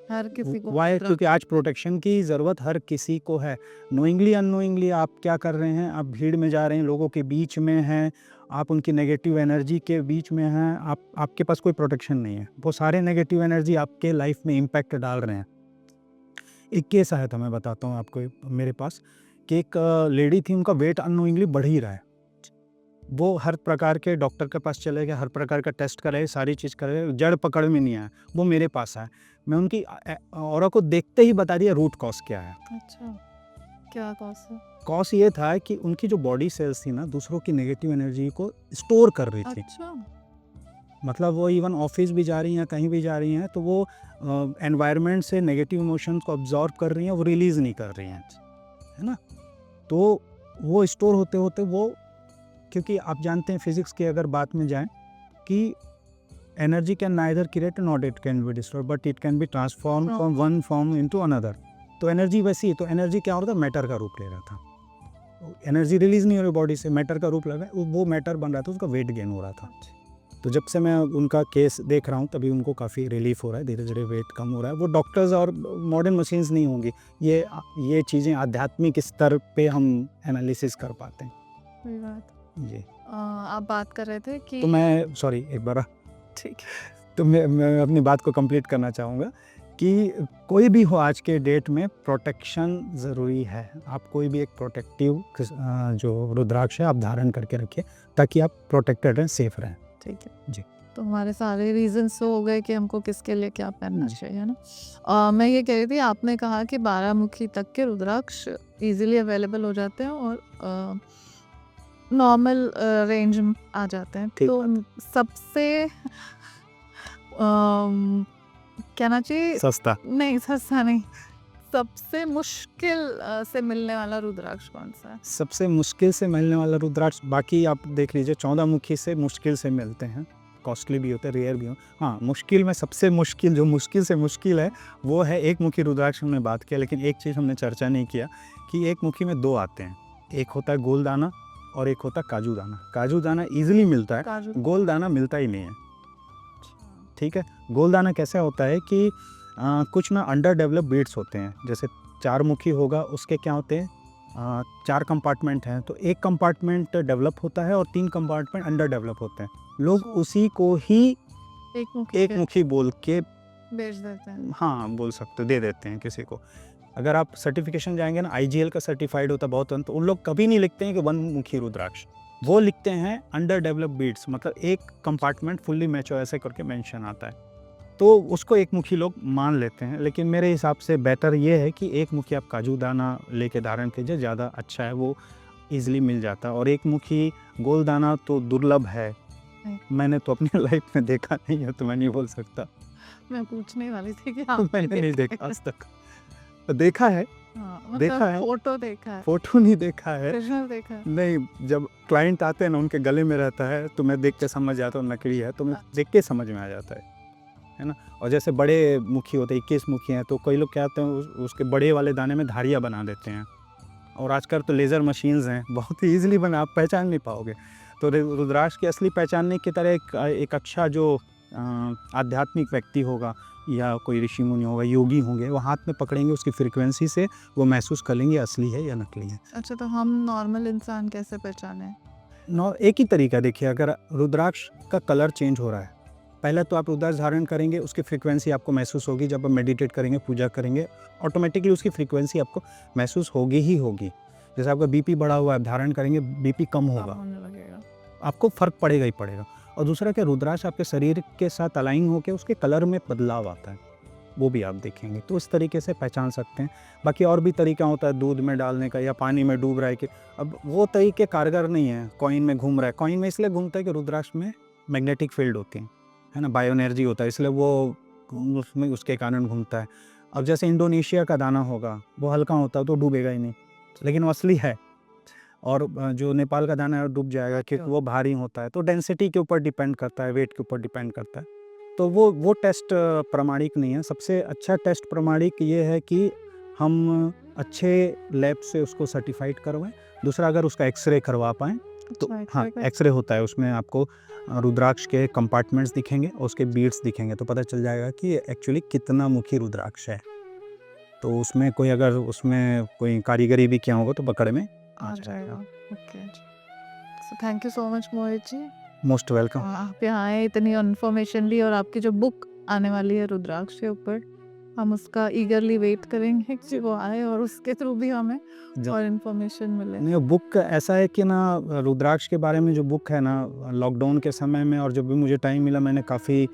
हर किसी को वाई? रुद्राक्ष क्योंकि आज प्रोटेक्शन की ज़रूरत हर किसी को है। नोइंगली अननोइंगली आप क्या कर रहे हैं, आप भीड़ में जा रहे हैं, लोगों के बीच में हैं, आप उनकी नेगेटिव एनर्जी के बीच में हैं, आपके पास कोई प्रोटेक्शन नहीं है। वो सारे नेगेटिव एनर्जी आपके लाइफ में इम्पैक्ट डाल रहे हैं। एक केस आया था, मैं बताता हूँ आपको मेरे पास, कि एक लेडी थी, उनका वेट अननोइंगली बढ़ ही रहा है। वो हर प्रकार के डॉक्टर के पास चले गए, हर प्रकार का टेस्ट कराए, सारी चीज़ कराए, जड़ पकड़ में नहीं आया। वो मेरे पास आया, मैं उनकी ऑरा को देखते ही बता दिया रूट कॉज क्या है। अच्छा, क्या कॉज है? कॉज ये था कि उनकी जो बॉडी सेल्स थी ना, दूसरों की नेगेटिव एनर्जी को स्टोर कर रही थी। अच्छा, मतलब वो इवन ऑफिस भी जा रही हैं, कहीं भी जा रही हैं, तो वो एनवायरनमेंट से नेगेटिव इमोशंस को अब्जॉर्ब कर रही हैं, वो रिलीज़ नहीं कर रही हैं, है ना? तो वो स्टोर होते होते वो, क्योंकि आप जानते हैं फिजिक्स की अगर बात में जाएं कि energy can neither create not it can be destroy, but it can be transform from one form into another. तो एनर्जी वैसी है, तो एनर्जी क्या हो रहा था, मैटर का रूप ले रहा था। एनर्जी रिलीज नहीं हो रही बॉडी से, मैटर का रूप ले रहा है, वो मैटर बन रहा था, उसका वेट गेन हो रहा था। तो जब से मैं उनका केस देख रहा हूँ तभी उनको काफ़ी रिलीफ हो रहा है, धीरे धीरे वेट कम हो रहा है। वो डॉक्टर्स और मॉडर्न मशीन्स नहीं होंगी, ये चीज़ें आध्यात्मिक स्तर पे हम एनालिसिस कर पाते हैं। सही बात। जी। आप बात कर रहे थे कि तो मैं सॉरी एक बार, ठीक तो मैं अपनी बात को कंप्लीट करना चाहूँगा कि कोई भी हो आज के डेट में प्रोटेक्शन ज़रूरी है। आप कोई भी एक प्रोटेक्टिव जो रुद्राक्ष है आप धारण करके रखिए, ताकि आप प्रोटेक्टेड रहें, सेफ रहें। ठीक है जी। तो हमारे सारे रीजंस हो गए कि हमको किसके लिए क्या पहनना चाहिए, है ना? मैं ये कह रही थी, आपने कहा कि 12 मुखी तक के रुद्राक्ष इजीली अवेलेबल हो जाते हैं और नॉर्मल रेंज में आ जाते हैं। ठीक तो सबसे कहना चाहिए सस्ता नहीं, सस्ता नहीं, सबसे मुश्किल से मिलने वाला रुद्राक्ष कौन सा है? सबसे मुश्किल से मिलने वाला रुद्राक्ष, बाकी आप देख लीजिए 14 मुखी से मुश्किल से मिलते हैं, कॉस्टली भी होते हैं, रेयर भी हो। हाँ, मुश्किल में सबसे मुश्किल, जो मुश्किल से मुश्किल है, वो है एक मुखी रुद्राक्ष। हमने बात किया, लेकिन एक चीज़ हमने चर्चा नहीं किया कि एक मुखी में 2 आते हैं। एक होता है गोल दाना और एक होता है काजू दाना। काजू दाना ईजिली मिलता है, काजू। गोल दाना मिलता ही नहीं है। ठीक है, गोल दाना कैसे होता है कि कुछ ना अंडर डेवलप बीड्स होते हैं। जैसे 4 मुखी होगा, उसके क्या होते हैं, 4 कंपार्टमेंट हैं, तो एक कंपार्टमेंट डेवलप होता है और 3 कंपार्टमेंट अंडर डेवलप होते हैं। लोग उसी को ही एक मुखी बोल के बेच देते हैं। हाँ, बोल सकते, दे देते हैं किसी को। अगर आप सर्टिफिकेशन जाएंगे ना, IGL का सर्टिफाइड होता है बहुत, तो उन लोग कभी नहीं लिखते हैं कि 1 मुखी रुद्राक्ष, वो लिखते हैं अंडर डेवलप बीड्स, मतलब एक कंपार्टमेंट फुल्ली मैच्योर, ऐसे करके मेंशन आता है। तो उसको एक मुखी लोग मान लेते हैं, लेकिन मेरे हिसाब से बेटर ये है कि एक मुखी आप काजू दाना लेके धारण कीजिए, ज़्यादा अच्छा है, वो ईजिली मिल जाता है। और एक मुखी गोल दाना तो दुर्लभ है, मैंने तो अपनी लाइफ में देखा नहीं है, तो मैं नहीं बोल सकता। मैं पूछने वाली थी कि मैंने नहीं देखा आज तक। देखा है, देखा है, फोटो देखा है, फोटो नहीं देखा है, ओरिजिनल देखा है। नहीं। जब क्लाइंट आते हैं ना, उनके गले में रहता है, तो मैं देख के समझ जाता हूँ नकली है, तो मैं देख के समझ में आ जाता है ना। और जैसे बड़े मुखी होते हैं, 21 मुखी हैं, तो कई लोग क्या होते हैं, उसके बड़े वाले दाने में धारियाँ बना देते हैं। और आजकल तो लेज़र मशीन्स हैं, बहुत ही ईजिली बना, आप पहचान नहीं पाओगे। तो रुद्राक्ष की असली पहचानने की तरह एक अच्छा जो आध्यात्मिक व्यक्ति होगा या कोई ऋषि मुनि होगा, योगी होंगे, वो हाथ में पकड़ेंगे, उसकी फ्रीक्वेंसी से वो महसूस कर लेंगे असली है या नकली है। अच्छा, तो हम नॉर्मल इंसान कैसे पहचाने? एक ही तरीका देखिए, अगर रुद्राक्ष का कलर चेंज हो रहा है, पहले तो आप रुद्राक्ष धारण करेंगे, उसकी फ्रीक्वेंसी आपको महसूस होगी। जब आप मेडिटेट करेंगे, पूजा करेंगे, ऑटोमेटिकली उसकी फ्रीक्वेंसी आपको महसूस होगी ही होगी। जैसे आपका बीपी बढ़ा हुआ है, आप धारण करेंगे, बीपी कम होगा, आपको फर्क पड़ेगा ही पड़ेगा। और दूसरा क्या, रुद्राक्ष आपके शरीर के साथ अलाइन होकर उसके कलर में बदलाव आता है, वो भी आप देखेंगे, तो इस तरीके से पहचान सकते हैं। बाकी और भी तरीका होता है, दूध में डालने का या पानी में डूब रहा है, कि अब वो तरीके कारगर नहीं है। कॉइन में घूम रहा है, कॉइन में इसलिए घूमता है कि रुद्राक्ष में मैग्नेटिक फील्ड होती है ना, बायो एनर्जी होता है, इसलिए वो उसमें उसके कारण घूमता है। अब जैसे इंडोनेशिया का दाना होगा, वो हल्का होता है तो डूबेगा ही नहीं, लेकिन वो असली है। और जो नेपाल का दाना है डूब जाएगा, क्योंकि वो भारी होता है। तो डेंसिटी के ऊपर डिपेंड करता है, वेट के ऊपर डिपेंड करता है। तो वो टेस्ट प्रमाणिक नहीं है। सबसे अच्छा टेस्ट प्रमाणिक ये है कि हम अच्छे लैब से उसको सर्टिफाइड करवाएं। दूसरा, अगर उसका एक्सरे करवा पाएँ, तो अच्छा, हाँ, एक्सरे का एक्सरे होता है, उसमें आपको रुद्राक्ष के कंपार्टमेंट्स दिखेंगे और उसके बीड्स दिखेंगे, तो पता चल जाएगा कि एक्चुअली कितना मुखी रुद्राक्ष है। तो उसमें कोई अगर उसमें कोई कारीगरी भी किया होगा तो पकड़ में आ आ जाएगा। जाएगा। Okay. So thank you so much Mohit ji. Most welcome. आप यहाँ आए, इतनी इन्फॉर्मेशन ली, और आपकी जो बुक आने वाली है रुद्राक्ष के ऊपर, हम उसका ईगरली वेट करेंगे कि वो आए और उसके थ्रू भी हमें जो और इन्फॉर्मेशन मिले। नहीं, बुक ऐसा है कि ना, रुद्राक्ष के बारे में जो बुक है ना, लॉकडाउन के समय में और जब भी मुझे टाइम मिला मैंने काफ़ी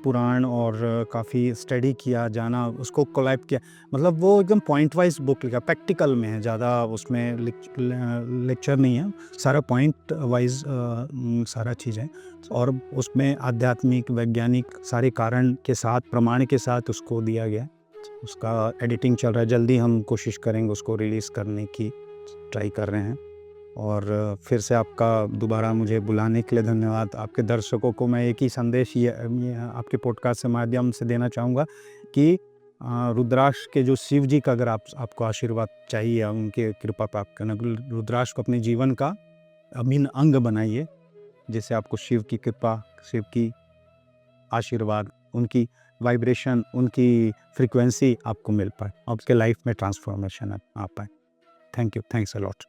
पुराण और काफ़ी स्टडी किया, जाना, उसको कोलैब किया। मतलब वो एकदम पॉइंट वाइज बुक लिखा, प्रैक्टिकल में है, ज़्यादा उसमें लेक्चर नहीं है, सारा पॉइंट वाइज सारा चीज़ है। और उसमें आध्यात्मिक, वैज्ञानिक सारे कारण के साथ, प्रमाण के साथ उसको दिया गया है। उसका एडिटिंग चल रहा है, जल्दी हम कोशिश करेंगे उसको रिलीज़ करने की, ट्राई कर रहे हैं। और फिर से आपका दोबारा मुझे बुलाने के लिए धन्यवाद। आपके दर्शकों को मैं एक ही संदेश ये आपके पॉडकास्ट के माध्यम से देना चाहूँगा कि रुद्राक्ष के जो शिव जी का अगर आपको आशीर्वाद चाहिए, उनकी कृपा प्राप्त करना, रुद्राक्ष को अपने जीवन का अभिन्न अंग बनाइए, जिससे आपको शिव की कृपा, शिव की आशीर्वाद, उनकी वाइब्रेशन, उनकी फ्रीक्वेंसी आपको मिल पाए, आपके लाइफ में ट्रांसफॉर्मेशन आ पाए। Thank you, thanks a lot.